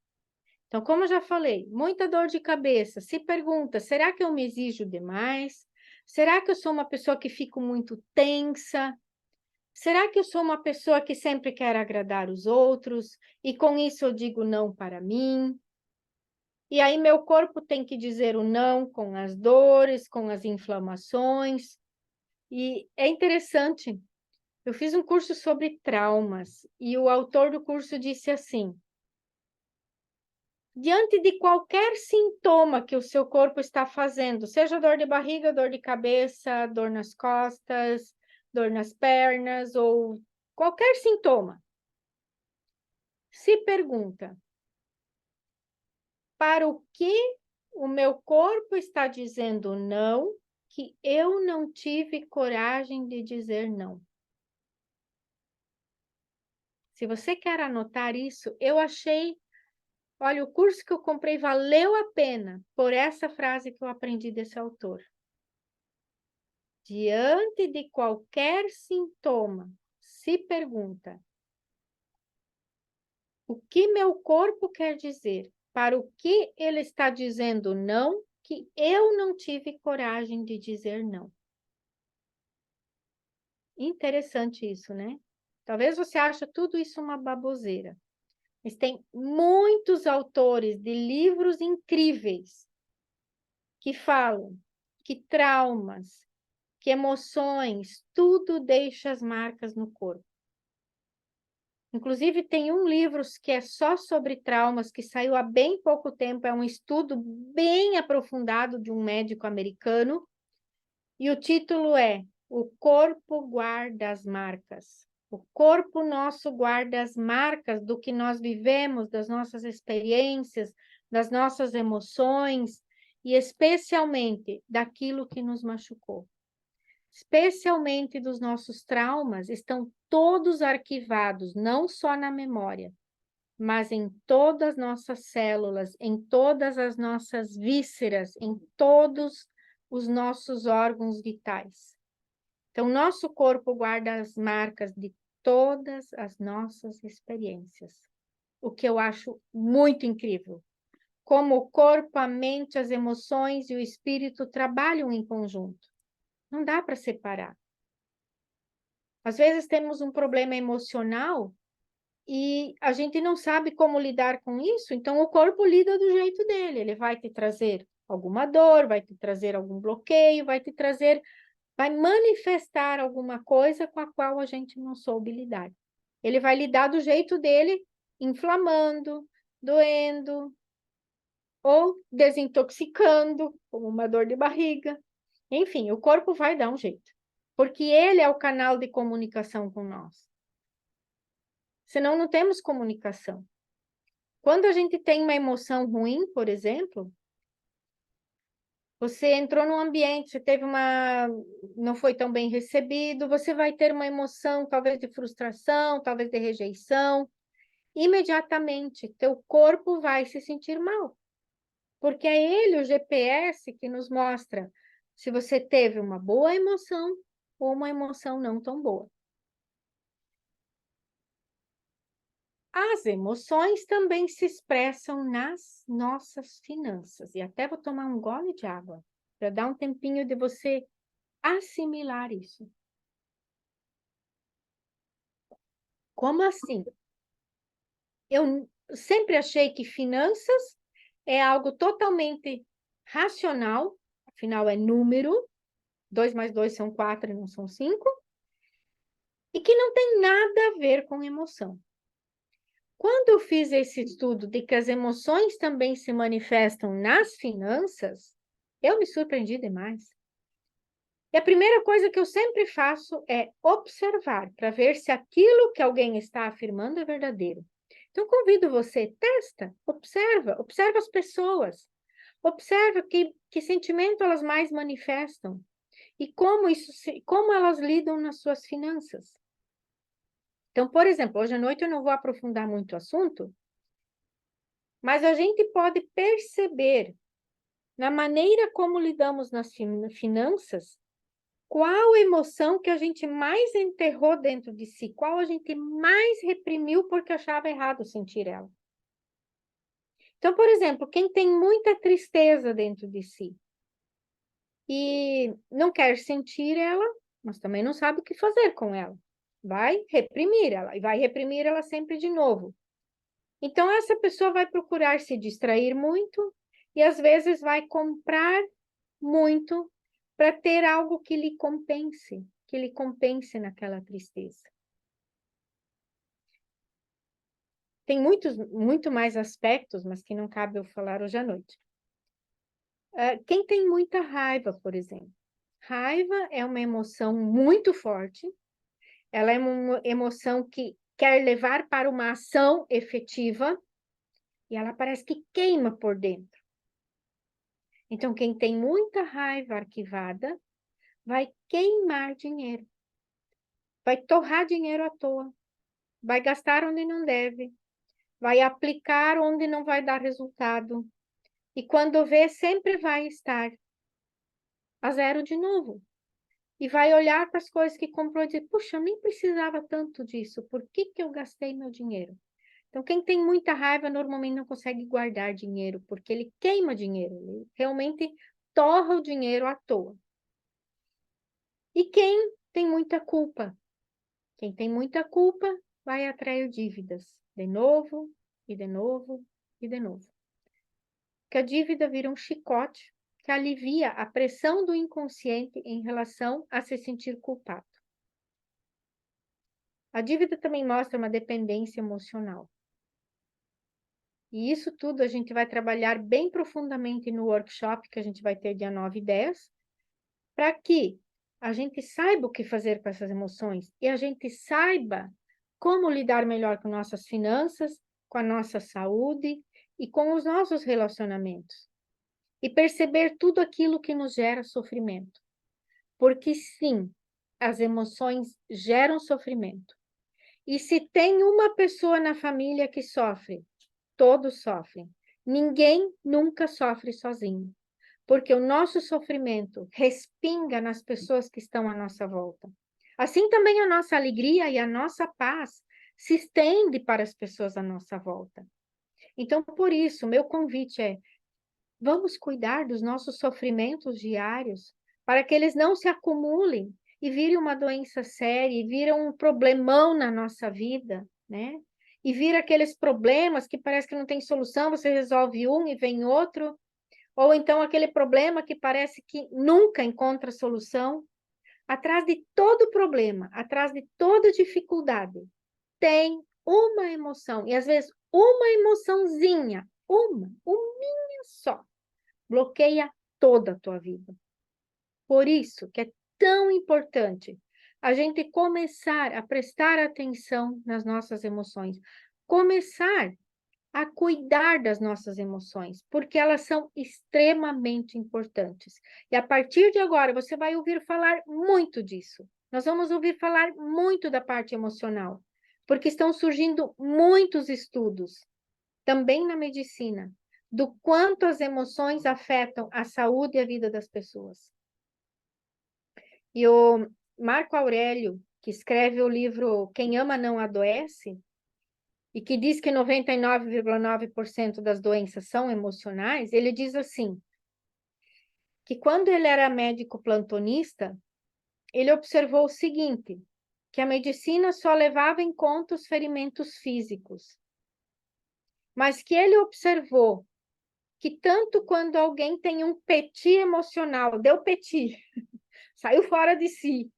Então, como eu já falei, muita dor de cabeça. Se pergunta, será que eu me exijo demais? Será que eu sou uma pessoa que fico muito tensa? Será que eu sou uma pessoa que sempre quer agradar os outros e com isso eu digo não para mim? E aí meu corpo tem que dizer o não com as dores, com as inflamações. E é interessante, eu fiz um curso sobre traumas e o autor do curso disse assim: diante de qualquer sintoma que o seu corpo está fazendo, seja dor de barriga, dor de cabeça, dor nas costas, dor nas pernas ou qualquer sintoma, se pergunta: para o que o meu corpo está dizendo não, que eu não tive coragem de dizer não? Se você quer anotar isso, eu achei, olha, o curso que eu comprei valeu a pena por essa frase que eu aprendi desse autor. Diante de qualquer sintoma, se pergunta: o que meu corpo quer dizer? Para o que ele está dizendo não, que eu não tive coragem de dizer não? Interessante isso, né? Talvez você ache tudo isso uma baboseira, mas tem muitos autores de livros incríveis que falam que traumas, que emoções, tudo deixa as marcas no corpo. Inclusive, tem um livro que é só sobre traumas, que saiu há bem pouco tempo, é um estudo bem aprofundado de um médico americano, e o título é O Corpo Guarda as Marcas. O corpo nosso guarda as marcas do que nós vivemos, das nossas experiências, das nossas emoções, e especialmente daquilo que nos machucou. Especialmente dos nossos traumas, estão todos arquivados, não só na memória, mas em todas as nossas células, em todas as nossas vísceras, em todos os nossos órgãos vitais. Então, nosso corpo guarda as marcas de todas as nossas experiências, o que eu acho muito incrível. Como o corpo, a mente, as emoções e o espírito trabalham em conjunto. Não dá para separar. Às vezes temos um problema emocional e a gente não sabe como lidar com isso, então o corpo lida do jeito dele. Ele vai te trazer alguma dor, vai te trazer algum bloqueio, vai manifestar alguma coisa com a qual a gente não soube lidar. Ele vai lidar do jeito dele, inflamando, doendo ou desintoxicando, como uma dor de barriga. Enfim, o corpo vai dar um jeito, porque ele é o canal de comunicação com nós. Senão não temos comunicação. Quando a gente tem uma emoção ruim, por exemplo, você entrou num ambiente, você teve não foi tão bem recebido, você vai ter uma emoção, talvez de frustração, talvez de rejeição. Imediatamente, teu corpo vai se sentir mal. Porque é ele, o GPS, que nos mostra se você teve uma boa emoção ou uma emoção não tão boa. As emoções também se expressam nas nossas finanças. E até vou tomar um gole de água para dar um tempinho de você assimilar isso. Como assim? Eu sempre achei que finanças é algo totalmente racional, afinal é número, 2 mais 2 são 4 e não são 5, e que não tem nada a ver com emoção. Quando eu fiz esse estudo de que as emoções também se manifestam nas finanças, eu me surpreendi demais. E a primeira coisa que eu sempre faço é observar, para ver se aquilo que alguém está afirmando é verdadeiro. Então, convido você, testa, observa as pessoas, observa que sentimento elas mais manifestam e como elas lidam nas suas finanças. Então, por exemplo, hoje à noite eu não vou aprofundar muito o assunto, mas a gente pode perceber na maneira como lidamos nas finanças, qual emoção que a gente mais enterrou dentro de si, qual a gente mais reprimiu porque achava errado sentir ela. Então, por exemplo, quem tem muita tristeza dentro de si e não quer sentir ela, mas também não sabe o que fazer com ela, vai reprimir ela e vai reprimir ela sempre de novo. Então, essa pessoa vai procurar se distrair muito e, às vezes, vai comprar muito para ter algo que lhe compense naquela tristeza. Tem muito mais aspectos, mas que não cabe eu falar hoje à noite. Quem tem muita raiva, por exemplo. Raiva é uma emoção muito forte, ela é uma emoção que quer levar para uma ação efetiva, e ela parece que queima por dentro. Então, quem tem muita raiva arquivada vai queimar dinheiro, vai torrar dinheiro à toa, vai gastar onde não deve, vai aplicar onde não vai dar resultado. E quando vê, sempre vai estar a zero de novo. E vai olhar para as coisas que comprou e dizer, puxa, eu nem precisava tanto disso, por que que eu gastei meu dinheiro? Então, quem tem muita raiva normalmente não consegue guardar dinheiro, porque ele queima dinheiro, ele realmente torra o dinheiro à toa. E quem tem muita culpa? Quem tem muita culpa vai atrair dívidas, de novo, e de novo, e de novo. Que a dívida vira um chicote que alivia a pressão do inconsciente em relação a se sentir culpado. A dívida também mostra uma dependência emocional. E isso tudo a gente vai trabalhar bem profundamente no workshop que a gente vai ter dia 9 e 10, para que a gente saiba o que fazer com essas emoções e a gente saiba como lidar melhor com nossas finanças, com a nossa saúde e com os nossos relacionamentos. E perceber tudo aquilo que nos gera sofrimento. Porque sim, as emoções geram sofrimento. E se tem uma pessoa na família que sofre, todos sofrem. Ninguém nunca sofre sozinho. Porque o nosso sofrimento respinga nas pessoas que estão à nossa volta. Assim também a nossa alegria e a nossa paz se estende para as pessoas à nossa volta. Então, por isso, meu convite é: vamos cuidar dos nossos sofrimentos diários, para que eles não se acumulem e virem uma doença séria, e viram um problemão na nossa vida, né? E vira aqueles problemas que parece que não tem solução, você resolve um e vem outro, ou então aquele problema que parece que nunca encontra solução. Atrás de todo problema, atrás de toda dificuldade, tem uma emoção, e às vezes uma emoçãozinha, uma só, bloqueia toda a tua vida. Por isso que é tão importante a gente começar a prestar atenção nas nossas emoções. Começar a cuidar das nossas emoções, porque elas são extremamente importantes. E a partir de agora, você vai ouvir falar muito disso. Nós vamos ouvir falar muito da parte emocional, porque estão surgindo muitos estudos, também na medicina, do quanto as emoções afetam a saúde e a vida das pessoas. E o Marco Aurélio, que escreve o livro Quem Ama Não Adoece, e que diz que 99,9% das doenças são emocionais, ele diz assim, que quando ele era médico plantonista, ele observou o seguinte, que a medicina só levava em conta os ferimentos físicos, mas que ele observou que tanto quando alguém tem um peti emocional, deu peti, saiu fora de si,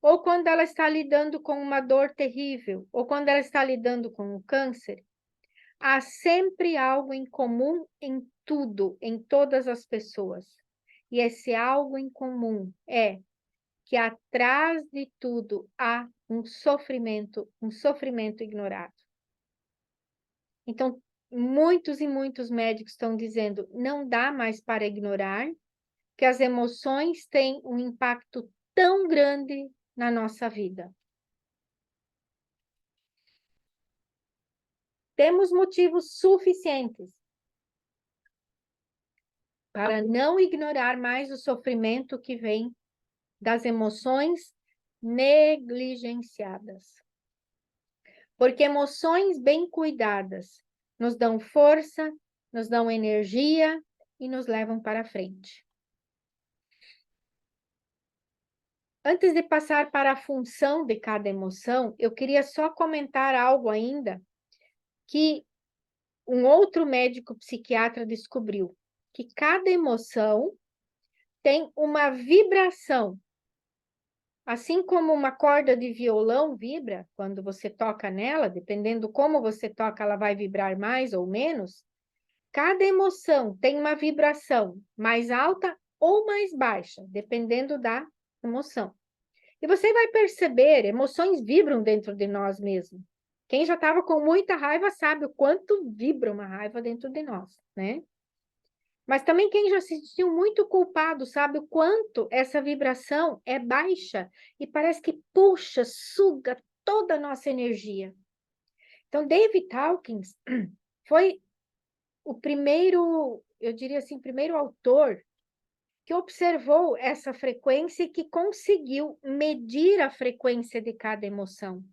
ou quando ela está lidando com uma dor terrível, ou quando ela está lidando com um câncer, há sempre algo em comum em tudo, em todas as pessoas. E esse algo em comum é que atrás de tudo há um sofrimento ignorado. Então, muitos e muitos médicos estão dizendo, não dá mais para ignorar que as emoções têm um impacto tão grande na nossa vida. Temos motivos suficientes para não ignorar mais o sofrimento que vem das emoções negligenciadas. Porque emoções bem cuidadas nos dão força, nos dão energia e nos levam para frente. Antes de passar para a função de cada emoção, eu queria só comentar algo ainda que um outro médico psiquiatra descobriu, que cada emoção tem uma vibração. Assim como uma corda de violão vibra quando você toca nela, dependendo como você toca, ela vai vibrar mais ou menos. Cada emoção tem uma vibração mais alta ou mais baixa, dependendo da emoção. E você vai perceber, emoções vibram dentro de nós mesmos. Quem já estava com muita raiva sabe o quanto vibra uma raiva dentro de nós, né? Mas também quem já se sentiu muito culpado sabe o quanto essa vibração é baixa e parece que puxa, suga toda a nossa energia. Então, David Hawkins foi o primeiro, eu diria assim, primeiro autor que observou essa frequência e que conseguiu medir a frequência de cada emoção.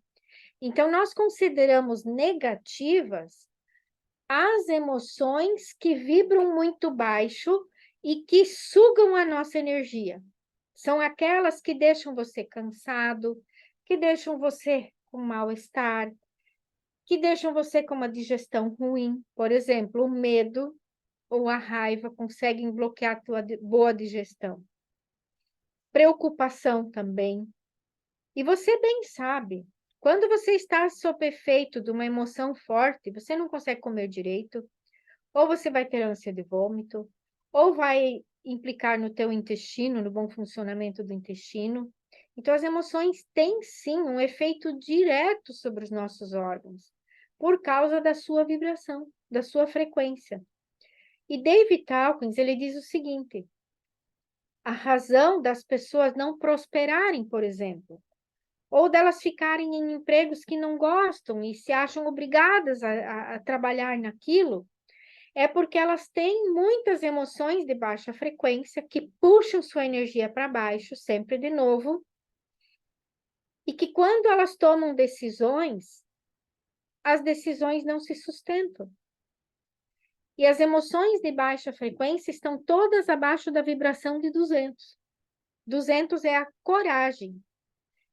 Então, nós consideramos negativas as emoções que vibram muito baixo e que sugam a nossa energia. São aquelas que deixam você cansado, que deixam você com mal-estar, que deixam você com uma digestão ruim. Por exemplo, o medo ou a raiva conseguem bloquear a tua boa digestão. Preocupação também. E você bem sabe, quando você está sob efeito de uma emoção forte, você não consegue comer direito, ou você vai ter ânsia de vômito, ou vai implicar no teu intestino, no bom funcionamento do intestino. Então, as emoções têm, sim, um efeito direto sobre os nossos órgãos, por causa da sua vibração, da sua frequência. E David Hawkins, ele diz o seguinte, a razão das pessoas não prosperarem, por exemplo, ou delas ficarem em empregos que não gostam e se acham obrigadas a trabalhar naquilo, é porque elas têm muitas emoções de baixa frequência que puxam sua energia para baixo, sempre de novo, e que quando elas tomam decisões, as decisões não se sustentam. E as emoções de baixa frequência estão todas abaixo da vibração de 200. 200 é a coragem.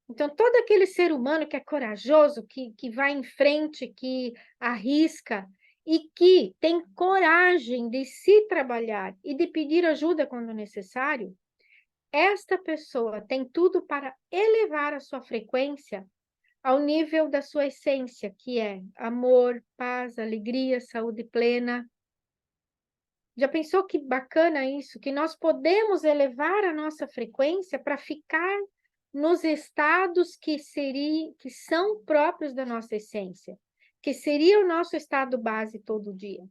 Então, todo aquele ser humano que é corajoso, que vai em frente, que arrisca e que tem coragem de se trabalhar e de pedir ajuda quando necessário, esta pessoa tem tudo para elevar a sua frequência ao nível da sua essência, que é amor, paz, alegria, saúde plena. Já pensou que bacana isso? Que nós podemos elevar a nossa frequência para ficar nos estados que são próprios da nossa essência, que seria o nosso estado base todo dia.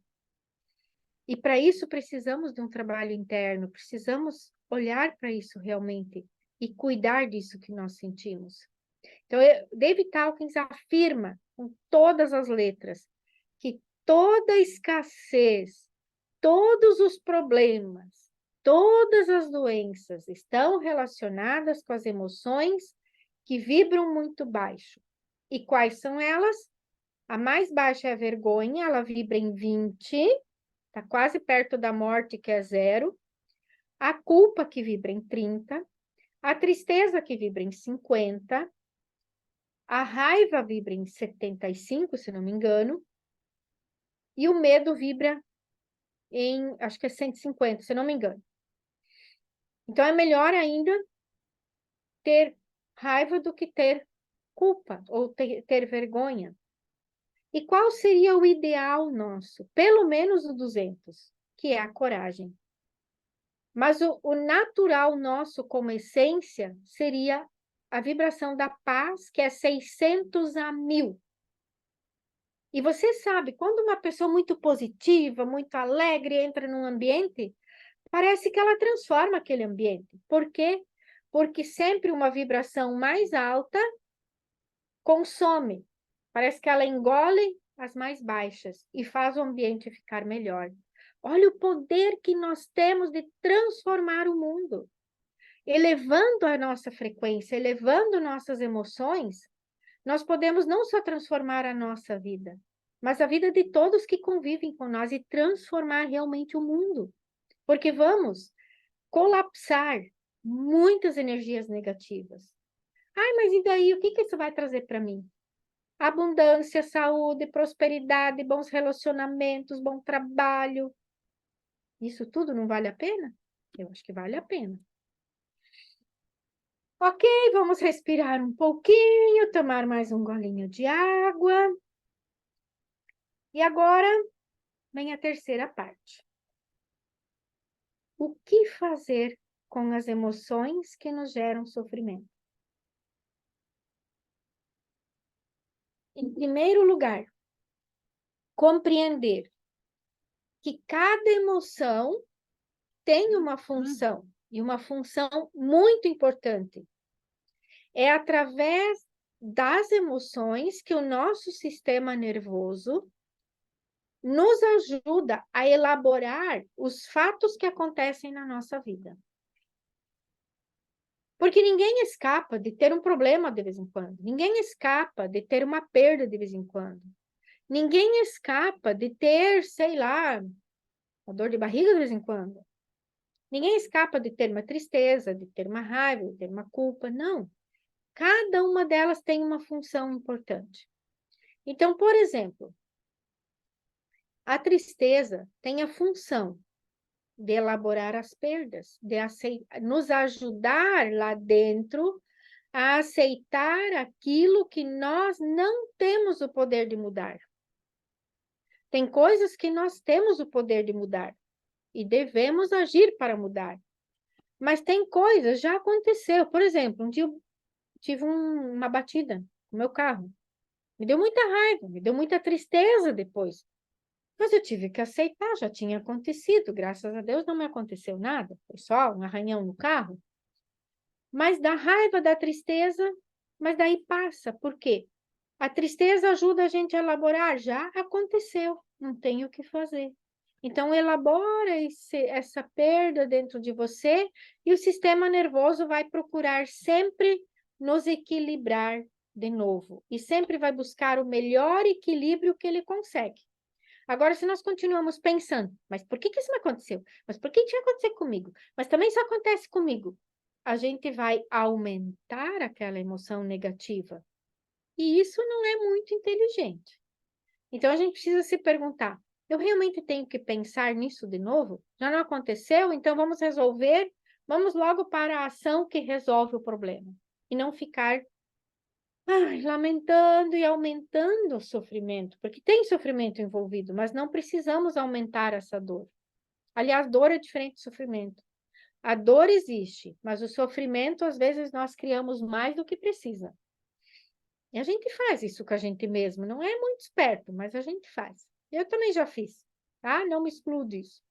E para isso precisamos de um trabalho interno, precisamos olhar para isso realmente e cuidar disso que nós sentimos. Então, David Hawkins afirma com todas as letras que toda escassez, todos os problemas, todas as doenças estão relacionadas com as emoções que vibram muito baixo. E quais são elas? A mais baixa é a vergonha, ela vibra em 20, está quase perto da morte, que é 0. A culpa, que vibra em 30. A tristeza, que vibra em 50. A raiva vibra em 75, se não me engano. E o medo vibra em, acho que é 150, se não me engano. Então, é melhor ainda ter raiva do que ter culpa ou ter vergonha. E qual seria o ideal nosso? Pelo menos o 200, que é a coragem. Mas o natural nosso, como essência, seria a vibração da paz, que é 600 a 1000. E você sabe, quando uma pessoa muito positiva, muito alegre entra num ambiente, parece que ela transforma aquele ambiente. Por quê? Porque sempre uma vibração mais alta consome. Parece que ela engole as mais baixas e faz o ambiente ficar melhor. Olha o poder que nós temos de transformar o mundo. Elevando a nossa frequência, elevando nossas emoções, nós podemos não só transformar a nossa vida, mas a vida de todos que convivem com nós e transformar realmente o mundo. Porque vamos colapsar muitas energias negativas. Ai, mas e daí? O que isso vai trazer para mim? Abundância, saúde, prosperidade, bons relacionamentos, bom trabalho. Isso tudo não vale a pena? Eu acho que vale a pena. Ok, vamos respirar um pouquinho, tomar mais um golinho de água. E agora vem a terceira parte. O que fazer com as emoções que nos geram sofrimento? Em primeiro lugar, compreender que cada emoção tem uma função, e uma função muito importante. É através das emoções que o nosso sistema nervoso nos ajuda a elaborar os fatos que acontecem na nossa vida. Porque ninguém escapa de ter um problema de vez em quando. Ninguém escapa de ter uma perda de vez em quando. Ninguém escapa de ter, sei lá, uma dor de barriga de vez em quando. Ninguém escapa de ter uma tristeza, de ter uma raiva, de ter uma culpa. Não. Cada uma delas tem uma função importante. Então, por exemplo, a tristeza tem a função de elaborar as perdas, de nos ajudar lá dentro a aceitar aquilo que nós não temos o poder de mudar. Tem coisas que nós temos o poder de mudar e devemos agir para mudar. Mas tem coisas, já aconteceu. Por exemplo, um dia eu tive uma batida no meu carro. Me deu muita raiva, me deu muita tristeza depois. Mas eu tive que aceitar, já tinha acontecido. Graças a Deus não me aconteceu nada. Foi só um arranhão no carro. Mas da raiva, da tristeza, mas daí passa. Por quê? A tristeza ajuda a gente a elaborar. Já aconteceu, não tem o que fazer. Então, elabora essa perda dentro de você e o sistema nervoso vai procurar sempre nos equilibrar de novo. E sempre vai buscar o melhor equilíbrio que ele consegue. Agora, se nós continuamos pensando, mas por que isso me aconteceu? Mas por que isso vai acontecer comigo? Mas também isso acontece comigo. A gente vai aumentar aquela emoção negativa. E isso não é muito inteligente. Então, a gente precisa se perguntar, eu realmente tenho que pensar nisso de novo? Já não aconteceu? Então, vamos resolver, vamos logo para a ação que resolve o problema. E não ficar lamentando e aumentando o sofrimento, porque tem sofrimento envolvido, mas não precisamos aumentar essa dor. Aliás, dor é diferente de sofrimento. A dor existe, mas o sofrimento, às vezes, nós criamos mais do que precisa. E a gente faz isso com a gente mesmo. Não é muito esperto, mas a gente faz. Eu também já fiz, tá? Não me excluo disso.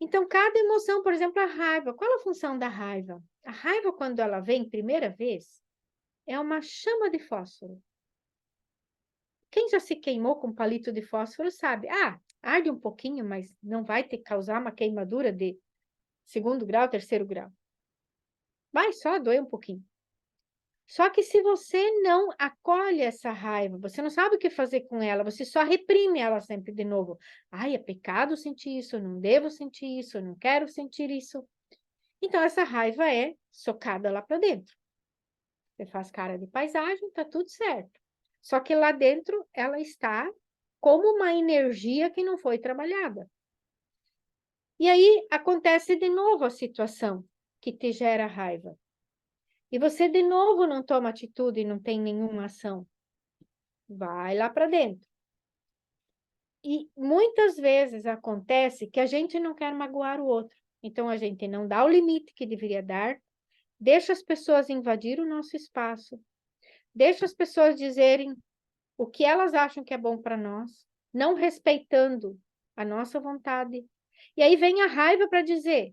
Então, cada emoção, por exemplo, a raiva. Qual a função da raiva? A raiva, quando ela vem primeira vez, é uma chama de fósforo. Quem já se queimou com palito de fósforo sabe. Ah, arde um pouquinho, mas não vai te causar uma queimadura de 2º grau, 3º grau. Vai só doer um pouquinho. Só que se você não acolhe essa raiva, você não sabe o que fazer com ela, você só reprime ela sempre de novo. Ai, é pecado sentir isso, eu não devo sentir isso, eu não quero sentir isso. Então, essa raiva é socada lá para dentro. Você faz cara de paisagem, tá tudo certo. Só que lá dentro ela está como uma energia que não foi trabalhada. E aí acontece de novo a situação que te gera raiva. E você de novo não toma atitude e não tem nenhuma ação. Vai lá para dentro. E muitas vezes acontece que a gente não quer magoar o outro. Então a gente não dá o limite que deveria dar, deixa as pessoas invadir o nosso espaço, deixa as pessoas dizerem o que elas acham que é bom para nós, não respeitando a nossa vontade. E aí vem a raiva para dizer: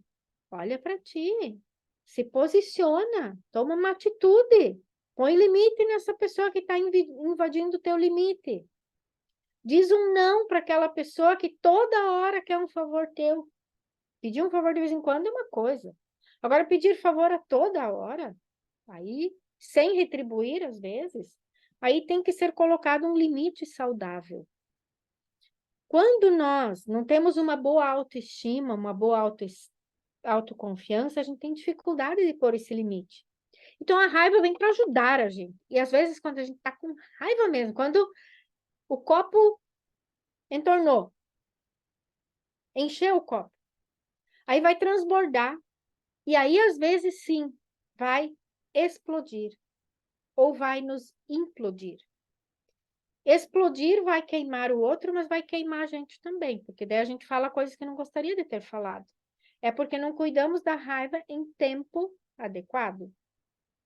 olha para ti, se posiciona, toma uma atitude, põe limite nessa pessoa que está invadindo o teu limite. Diz um não para aquela pessoa que toda hora quer um favor teu. Pedir um favor de vez em quando é uma coisa. Agora, pedir favor a toda hora, aí, sem retribuir às vezes, aí tem que ser colocado um limite saudável. Quando nós não temos uma boa autoestima, uma boa autoconfiança, a gente tem dificuldade de pôr esse limite. Então, a raiva vem para ajudar a gente. E às vezes, quando a gente está com raiva mesmo, quando o copo entornou, encheu o copo, aí vai transbordar. E aí, às vezes, sim, vai explodir ou vai nos implodir. Explodir vai queimar o outro, mas vai queimar a gente também, porque daí a gente fala coisas que não gostaria de ter falado. É porque não cuidamos da raiva em tempo adequado,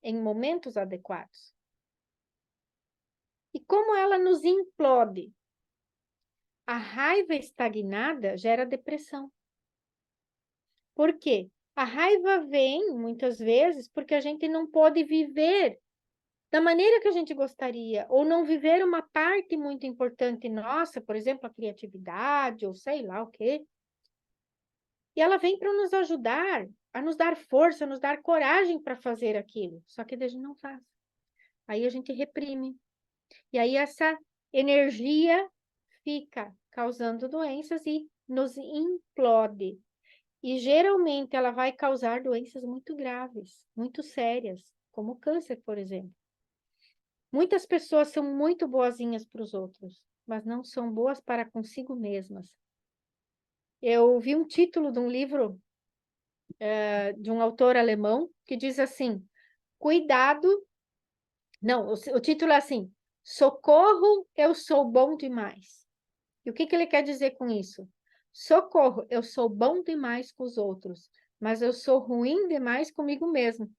em momentos adequados. E como ela nos implode? A raiva estagnada gera depressão. Por quê? A raiva vem, muitas vezes, porque a gente não pode viver da maneira que a gente gostaria, ou não viver uma parte muito importante nossa, por exemplo, a criatividade, ou sei lá o quê. E ela vem para nos ajudar, a nos dar força, a nos dar coragem para fazer aquilo. Só que a gente não faz. Aí a gente reprime. E aí essa energia fica causando doenças e nos implode. E geralmente ela vai causar doenças muito graves, muito sérias, como câncer, por exemplo. Muitas pessoas são muito boazinhas para os outros, mas não são boas para consigo mesmas. Eu vi um título de um livro de um autor alemão que diz assim: cuidado. Não, o título é assim: socorro, eu sou bom demais. E o que ele quer dizer com isso? Socorro, eu sou bom demais com os outros, mas eu sou ruim demais comigo mesmo.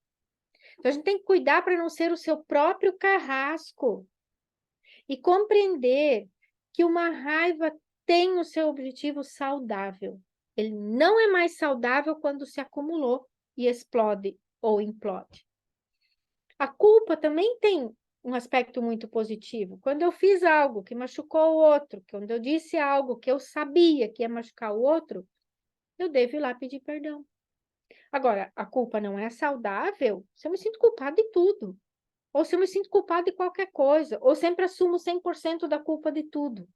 Então a gente tem que cuidar para não ser o seu próprio carrasco e compreender que uma raiva tem o seu objetivo saudável. Ele não é mais saudável quando se acumulou e explode ou implode. A culpa também tem um aspecto muito positivo. Quando eu fiz algo que machucou o outro, quando eu disse algo que eu sabia que ia machucar o outro, eu devo ir lá pedir perdão. Agora, a culpa não é saudável se eu me sinto culpada de tudo. Ou se eu me sinto culpada de qualquer coisa. Ou sempre assumo 100% da culpa de tudo.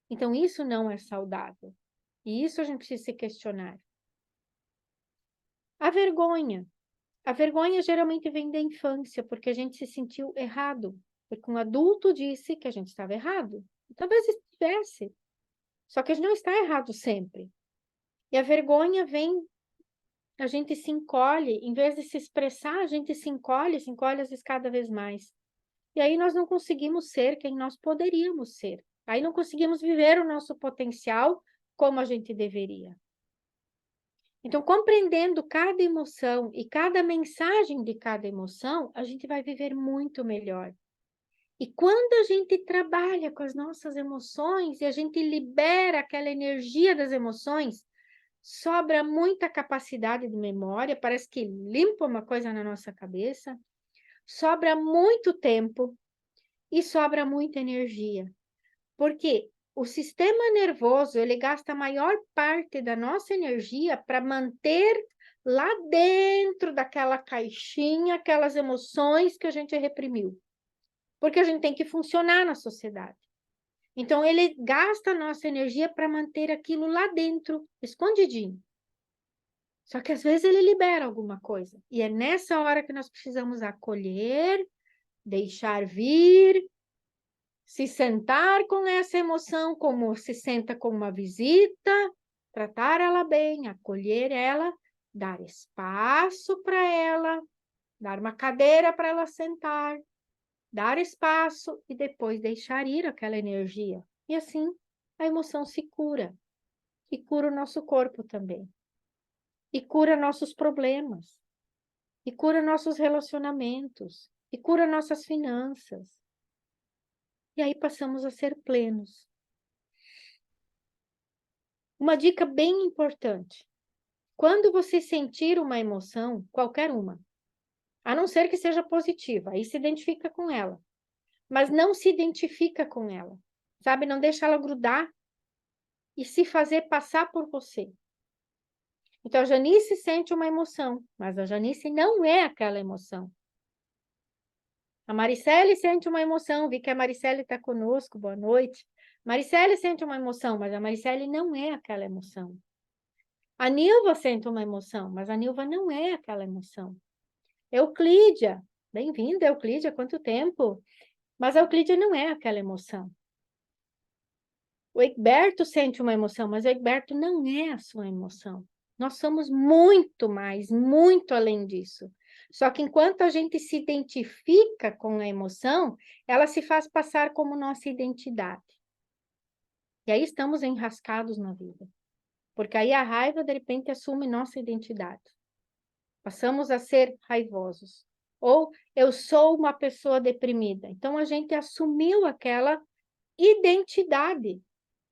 Então, isso não é saudável. E isso a gente precisa se questionar. A vergonha. A vergonha geralmente vem da infância, porque a gente se sentiu errado. Porque um adulto disse que a gente estava errado. Talvez estivesse. Só que a gente não está errado sempre. E a vergonha vem, a gente se encolhe, em vez de se expressar, a gente se encolhe às vezes cada vez mais. E aí nós não conseguimos ser quem nós poderíamos ser. Aí não conseguimos viver o nosso potencial como a gente deveria. Então, compreendendo cada emoção e cada mensagem de cada emoção, a gente vai viver muito melhor. E quando a gente trabalha com as nossas emoções e a gente libera aquela energia das emoções, sobra muita capacidade de memória, parece que limpa uma coisa na nossa cabeça, sobra muito tempo e sobra muita energia. Porque o sistema nervoso, ele gasta a maior parte da nossa energia para manter lá dentro daquela caixinha aquelas emoções que a gente reprimiu. Porque a gente tem que funcionar na sociedade. Então, ele gasta a nossa energia para manter aquilo lá dentro, escondidinho. Só que às vezes ele libera alguma coisa. E é nessa hora que nós precisamos acolher, deixar vir, se sentar com essa emoção, como se senta com uma visita, tratar ela bem, acolher ela, dar espaço para ela, dar uma cadeira para ela sentar, dar espaço e depois deixar ir aquela energia. E assim a emoção se cura. E cura o nosso corpo também. E cura nossos problemas. E cura nossos relacionamentos. E cura nossas finanças. E aí passamos a ser plenos. Uma dica bem importante. Quando você sentir uma emoção, qualquer uma, a não ser que seja positiva, aí se identifica com ela. Mas não se identifica com ela. Sabe? Não deixa ela grudar e se fazer passar por você. Então, a Janice sente uma emoção, mas a Janice não é aquela emoção. A Maricele sente uma emoção, vi que a Maricele está conosco, boa noite. Maricele sente uma emoção, mas a Maricele não é aquela emoção. A Nilva sente uma emoção, mas a Nilva não é aquela emoção. Euclídia, bem-vinda, Euclídia, quanto tempo? Mas a Euclídia não é aquela emoção. O Egberto sente uma emoção, mas o Egberto não é a sua emoção. Nós somos muito mais, muito além disso. Só que enquanto a gente se identifica com a emoção, ela se faz passar como nossa identidade. E aí estamos enrascados na vida. Porque aí a raiva, de repente, assume nossa identidade. Passamos a ser raivosos. Ou eu sou uma pessoa deprimida. Então a gente assumiu aquela identidade.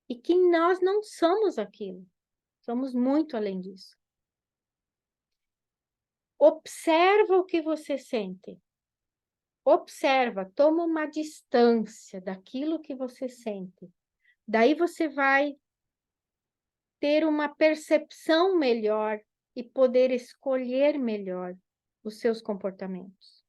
E que nós não somos aquilo. Somos muito além disso. Observa o que você sente. Observa, toma uma distância daquilo que você sente. Daí você vai ter uma percepção melhor e poder escolher melhor os seus comportamentos.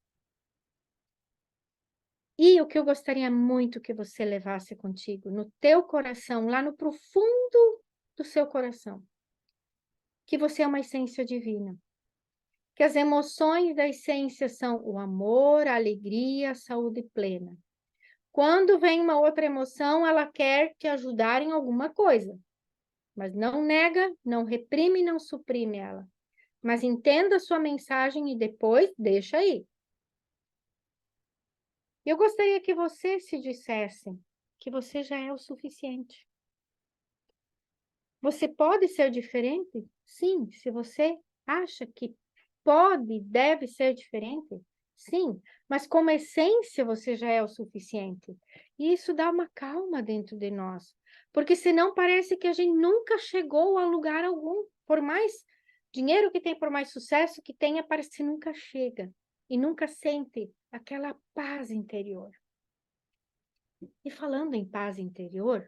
E o que eu gostaria muito que você levasse contigo no teu coração, lá no profundo do seu coração, que você é uma essência divina. Que as emoções da essência são o amor, a alegria, a saúde plena. Quando vem uma outra emoção, ela quer te ajudar em alguma coisa, mas não nega, não reprime, não suprime ela. Mas entenda a sua mensagem e depois deixa aí. Eu gostaria que você se dissesse que você já é o suficiente. Você pode ser diferente? Sim, se você acha que pode, deve ser diferente, sim, mas como essência você já é o suficiente. E isso dá uma calma dentro de nós, porque senão parece que a gente nunca chegou a lugar algum. Por mais dinheiro que tem, por mais sucesso que tenha, parece que nunca chega e nunca sente aquela paz interior. E falando em paz interior,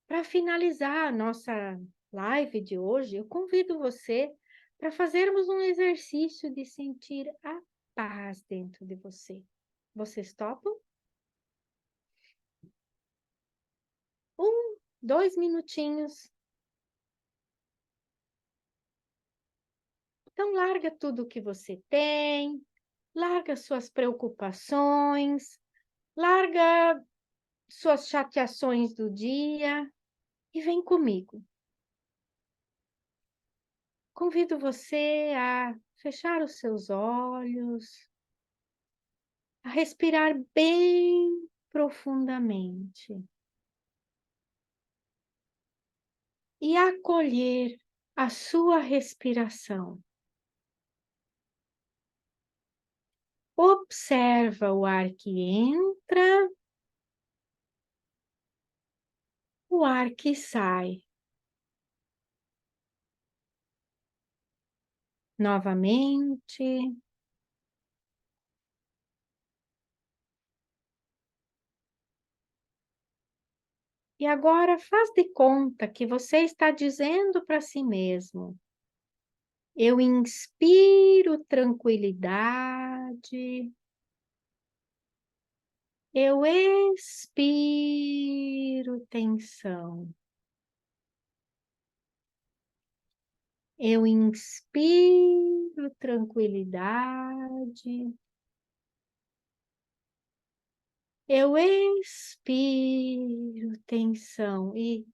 para finalizar a nossa live de hoje, eu convido você para fazermos um exercício de sentir a paz dentro de você. Vocês topam? 2 minutinhos. Então, larga tudo o que você tem, larga suas preocupações, larga suas chateações do dia e vem comigo. Convido você a fechar os seus olhos, a respirar bem profundamente e acolher a sua respiração. Observa o ar que entra, o ar que sai. Novamente. E agora faz de conta que você está dizendo para si mesmo: eu inspiro tranquilidade, eu expiro tensão. Eu inspiro tranquilidade, eu expiro tensão e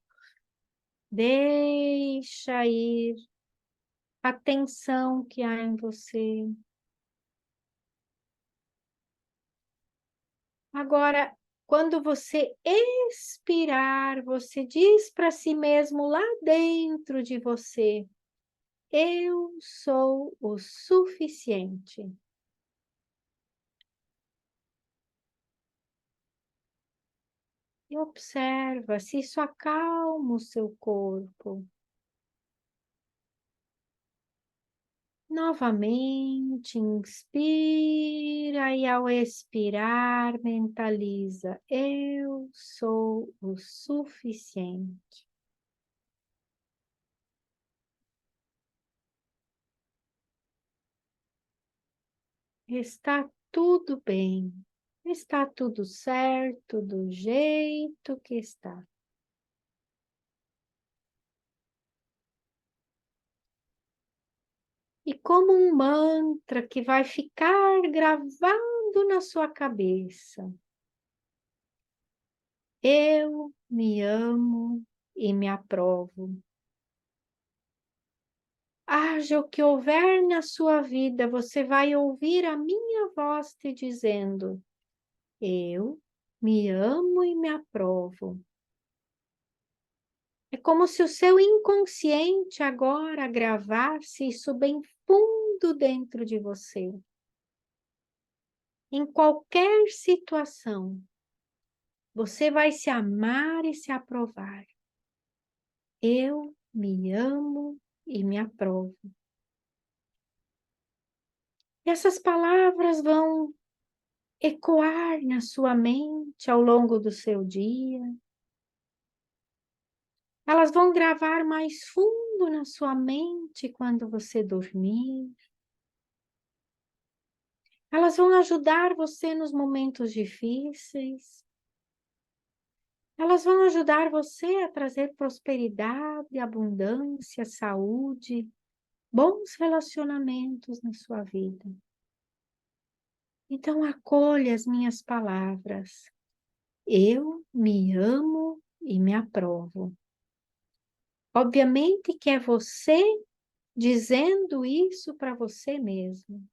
deixa ir a tensão que há em você. Agora, quando você expirar, você diz para si mesmo lá dentro de você: eu sou o suficiente. E observa se isso acalma o seu corpo. Novamente, inspira e ao expirar, mentaliza: eu sou o suficiente. Está tudo bem, está tudo certo do jeito que está. E como um mantra que vai ficar gravado na sua cabeça: eu me amo e me aprovo. Haja o que houver na sua vida, você vai ouvir a minha voz te dizendo: eu me amo e me aprovo. É como se o seu inconsciente agora gravasse isso bem fundo dentro de você. Em qualquer situação, você vai se amar e se aprovar. Eu me amo e me aprovo. E essas palavras vão ecoar na sua mente ao longo do seu dia. Elas vão gravar mais fundo na sua mente quando você dormir. Elas vão ajudar você nos momentos difíceis. Elas vão ajudar você a trazer prosperidade, abundância, saúde, bons relacionamentos na sua vida. Então, acolha as minhas palavras. Eu me amo e me aprovo. Obviamente que é você dizendo isso para você mesmo.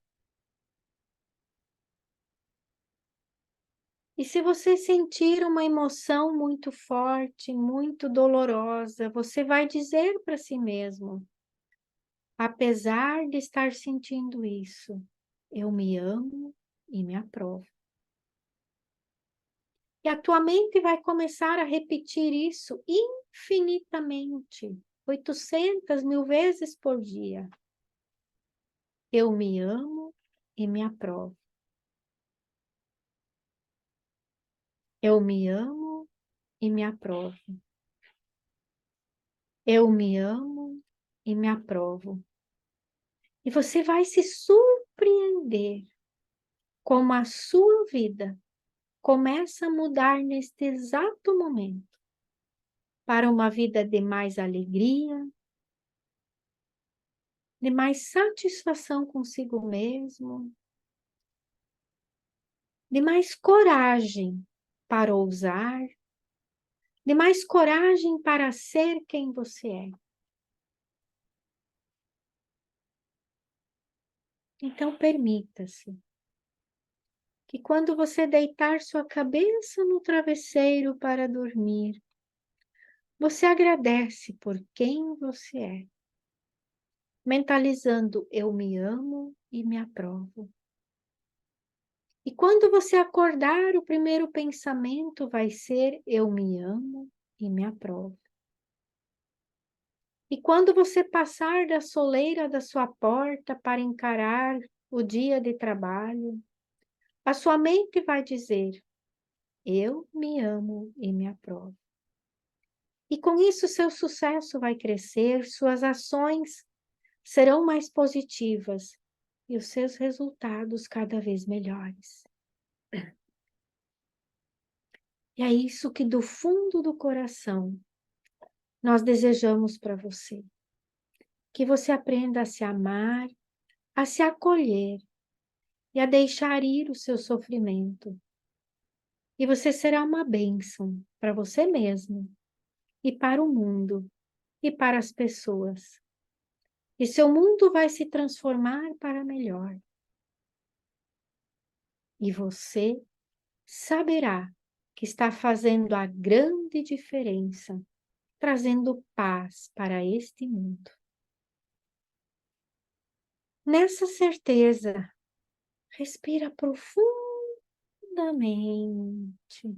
E se você sentir uma emoção muito forte, muito dolorosa, você vai dizer para si mesmo: apesar de estar sentindo isso, eu me amo e me aprovo. E a tua mente vai começar a repetir isso infinitamente, 800.000 vezes por dia. Eu me amo e me aprovo. Eu me amo e me aprovo. Eu me amo e me aprovo. E você vai se surpreender como a sua vida começa a mudar neste exato momento para uma vida de mais alegria, de mais satisfação consigo mesmo, de mais coragem para ousar, de mais coragem para ser quem você é. Então, permita-se que quando você deitar sua cabeça no travesseiro para dormir, você agradece por quem você é. mentalizando: eu me amo e me aprovo. E quando você acordar, o primeiro pensamento vai ser: eu me amo e me aprovo. E quando você passar da soleira da sua porta para encarar o dia de trabalho, a sua mente vai dizer: eu me amo e me aprovo. E com isso, seu sucesso vai crescer, suas ações serão mais positivas e os seus resultados cada vez melhores. E é isso que do fundo do coração nós desejamos para você. Que você aprenda a se amar, a se acolher e a deixar ir o seu sofrimento. E você será uma bênção para você mesmo e para o mundo e para as pessoas. E seu mundo vai se transformar para melhor. E você saberá que está fazendo a grande diferença, trazendo paz para este mundo. Nessa certeza, respira profundamente,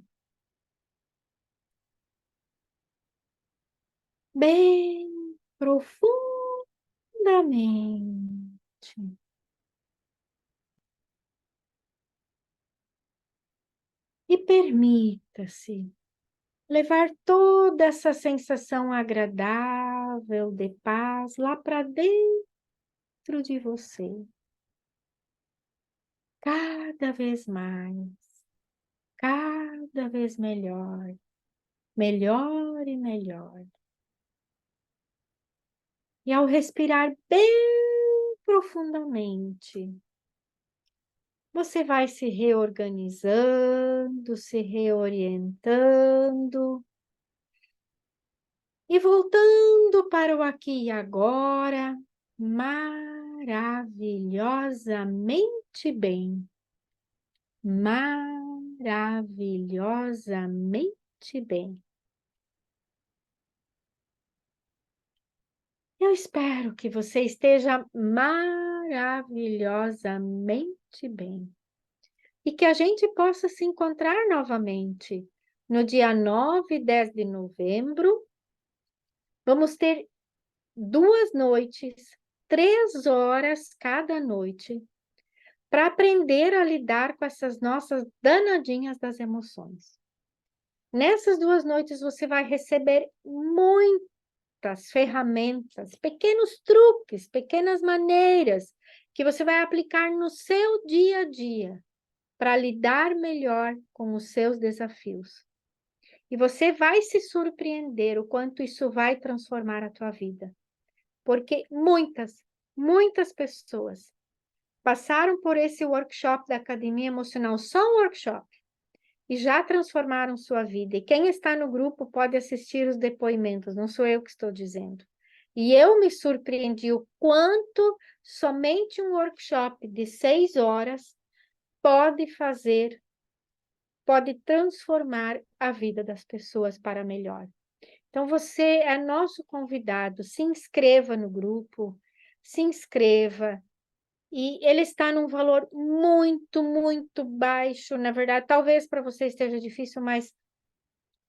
bem profundamente. E permita-se levar toda essa sensação agradável de paz lá para dentro de você. Cada vez mais, cada vez melhor, melhor e melhor. E ao respirar bem profundamente, você vai se reorganizando, se reorientando e voltando para o aqui e agora, maravilhosamente bem, maravilhosamente bem. Eu espero que você esteja maravilhosamente bem e que a gente possa se encontrar novamente no dia 9 e 10 de novembro. Vamos ter 2 noites, 3 horas cada noite, para aprender a lidar com essas nossas danadinhas das emoções. Nessas 2 noites você vai receber muitas ferramentas, pequenos truques, pequenas maneiras que você vai aplicar no seu dia a dia para lidar melhor com os seus desafios. E você vai se surpreender o quanto isso vai transformar a tua vida. Porque muitas pessoas passaram por esse workshop da Academia Emocional, só um workshop, e já transformaram sua vida. E quem está no grupo pode assistir os depoimentos, não sou eu que estou dizendo. E eu me surpreendi o quanto somente um workshop de 6 horas pode transformar a vida das pessoas para melhor. Então, você é nosso convidado, se inscreva no grupo, se inscreva. E ele está num valor muito baixo, na verdade, talvez para você esteja difícil, mas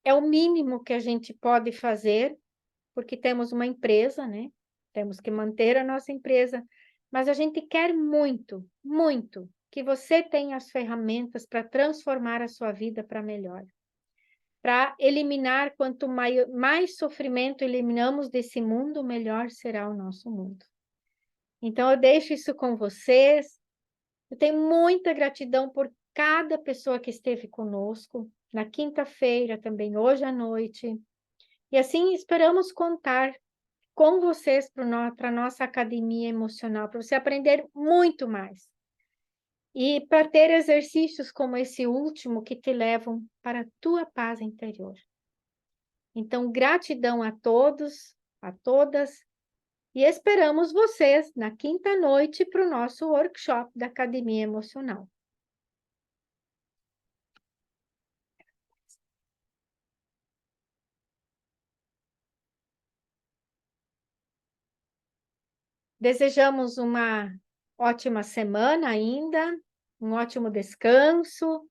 é o mínimo que a gente pode fazer, porque temos uma empresa, né? Temos que manter a nossa empresa, mas a gente quer muito que você tenha as ferramentas para transformar a sua vida para melhor. Para eliminar, quanto mais sofrimento eliminamos desse mundo, melhor será o nosso mundo. Então, eu deixo isso com vocês. Eu tenho muita gratidão por cada pessoa que esteve conosco, na quinta-feira também, hoje à noite. E assim, esperamos contar com vocês para a nossa academia emocional, para você aprender muito mais. E para ter exercícios como esse último que te levam para a tua paz interior. Então, gratidão a todos, a todas, e esperamos vocês na quinta noite para o nosso workshop da Academia Emocional. Desejamos uma ótima semana ainda, um ótimo descanso,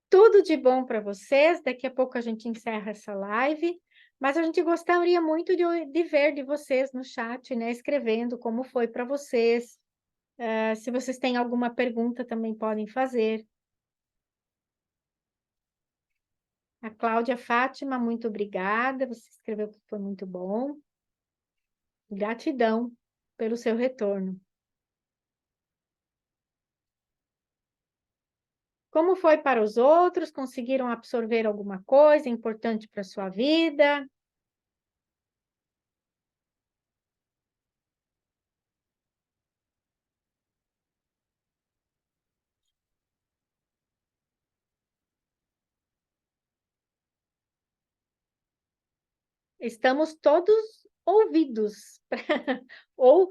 tudo de bom para vocês. Daqui a pouco a gente encerra essa live, mas a gente gostaria muito de ver de vocês no chat, né, escrevendo como foi para vocês. Se vocês têm alguma pergunta, também podem fazer. A Cláudia Fátima, muito obrigada. Você escreveu que foi muito bom. Gratidão pelo seu retorno. Como foi para os outros? Conseguiram absorver alguma coisa importante para a sua vida? Estamos todos ouvidos ou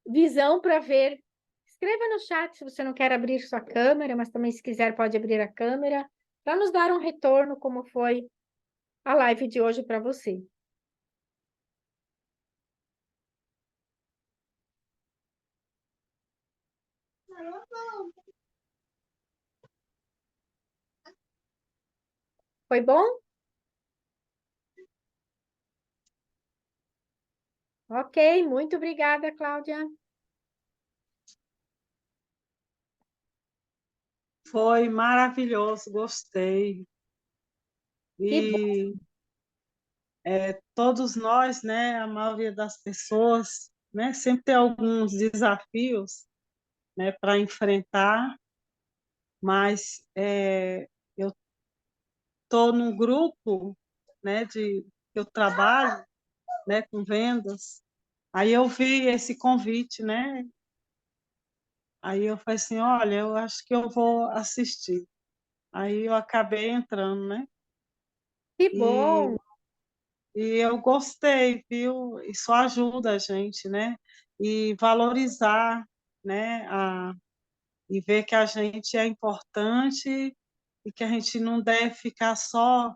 visão para ver. Escreva no chat se você não quer abrir sua câmera, mas também se quiser pode abrir a câmera para nos dar um retorno como foi a live de hoje para você. Foi bom? Ok, muito obrigada, Cláudia. Foi maravilhoso, gostei. Que bom. E todos nós, né, a maioria das pessoas, né, sempre tem alguns desafios, né, para enfrentar, mas eu estou num grupo, né, que eu trabalho, né, com vendas. Aí eu vi esse convite, né? Aí eu falei assim, olha, eu acho que eu vou assistir. Aí eu acabei entrando, né? Que E, bom. e eu gostei, viu? Isso ajuda a gente, né? E valorizar, né? E ver que a gente é importante e que a gente não deve ficar só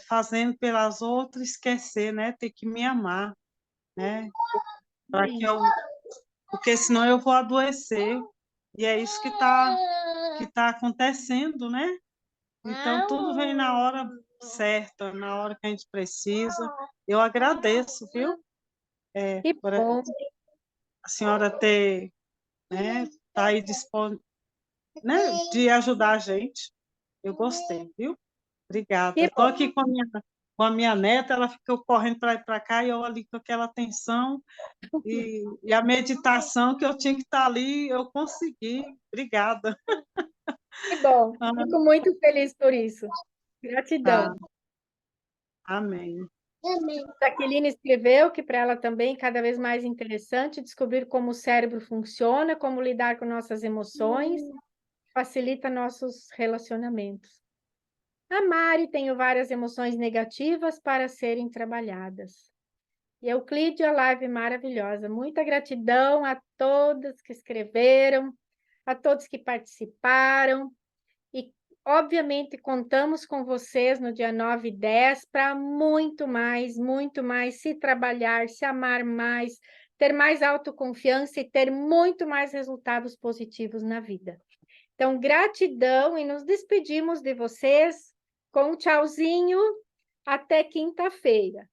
fazendo pelas outras, esquecer, né? Ter que me amar, né? Para que eu, porque senão eu vou adoecer. E é isso que tá acontecendo, né? Então, tudo vem na hora certa, na hora que a gente precisa. Eu agradeço, viu? Que Por bom. a senhora ter, né, tá aí disponível, né, de ajudar a gente. Eu gostei, viu? Obrigada. Que Estou bom. aqui com a minha neta, ela ficou correndo para ir para cá e eu ali com aquela atenção e a meditação que eu tinha que estar ali, eu consegui. Obrigada. Que bom. Ah, Fico muito feliz por isso. tá. Gratidão. Amém. Jaqueline escreveu que para ela também cada vez mais interessante descobrir como o cérebro funciona, como lidar com nossas emoções, facilita nossos relacionamentos. A Mari tem várias emoções negativas para serem trabalhadas. E Euclídea, a live maravilhosa. Muita gratidão a todos que escreveram, a todos que participaram. E, obviamente, contamos com vocês no dia 9 e 10 para muito mais se trabalhar, se amar mais, ter mais autoconfiança e ter muito mais resultados positivos na vida. Então, gratidão e nos despedimos de vocês com um tchauzinho até quinta-feira.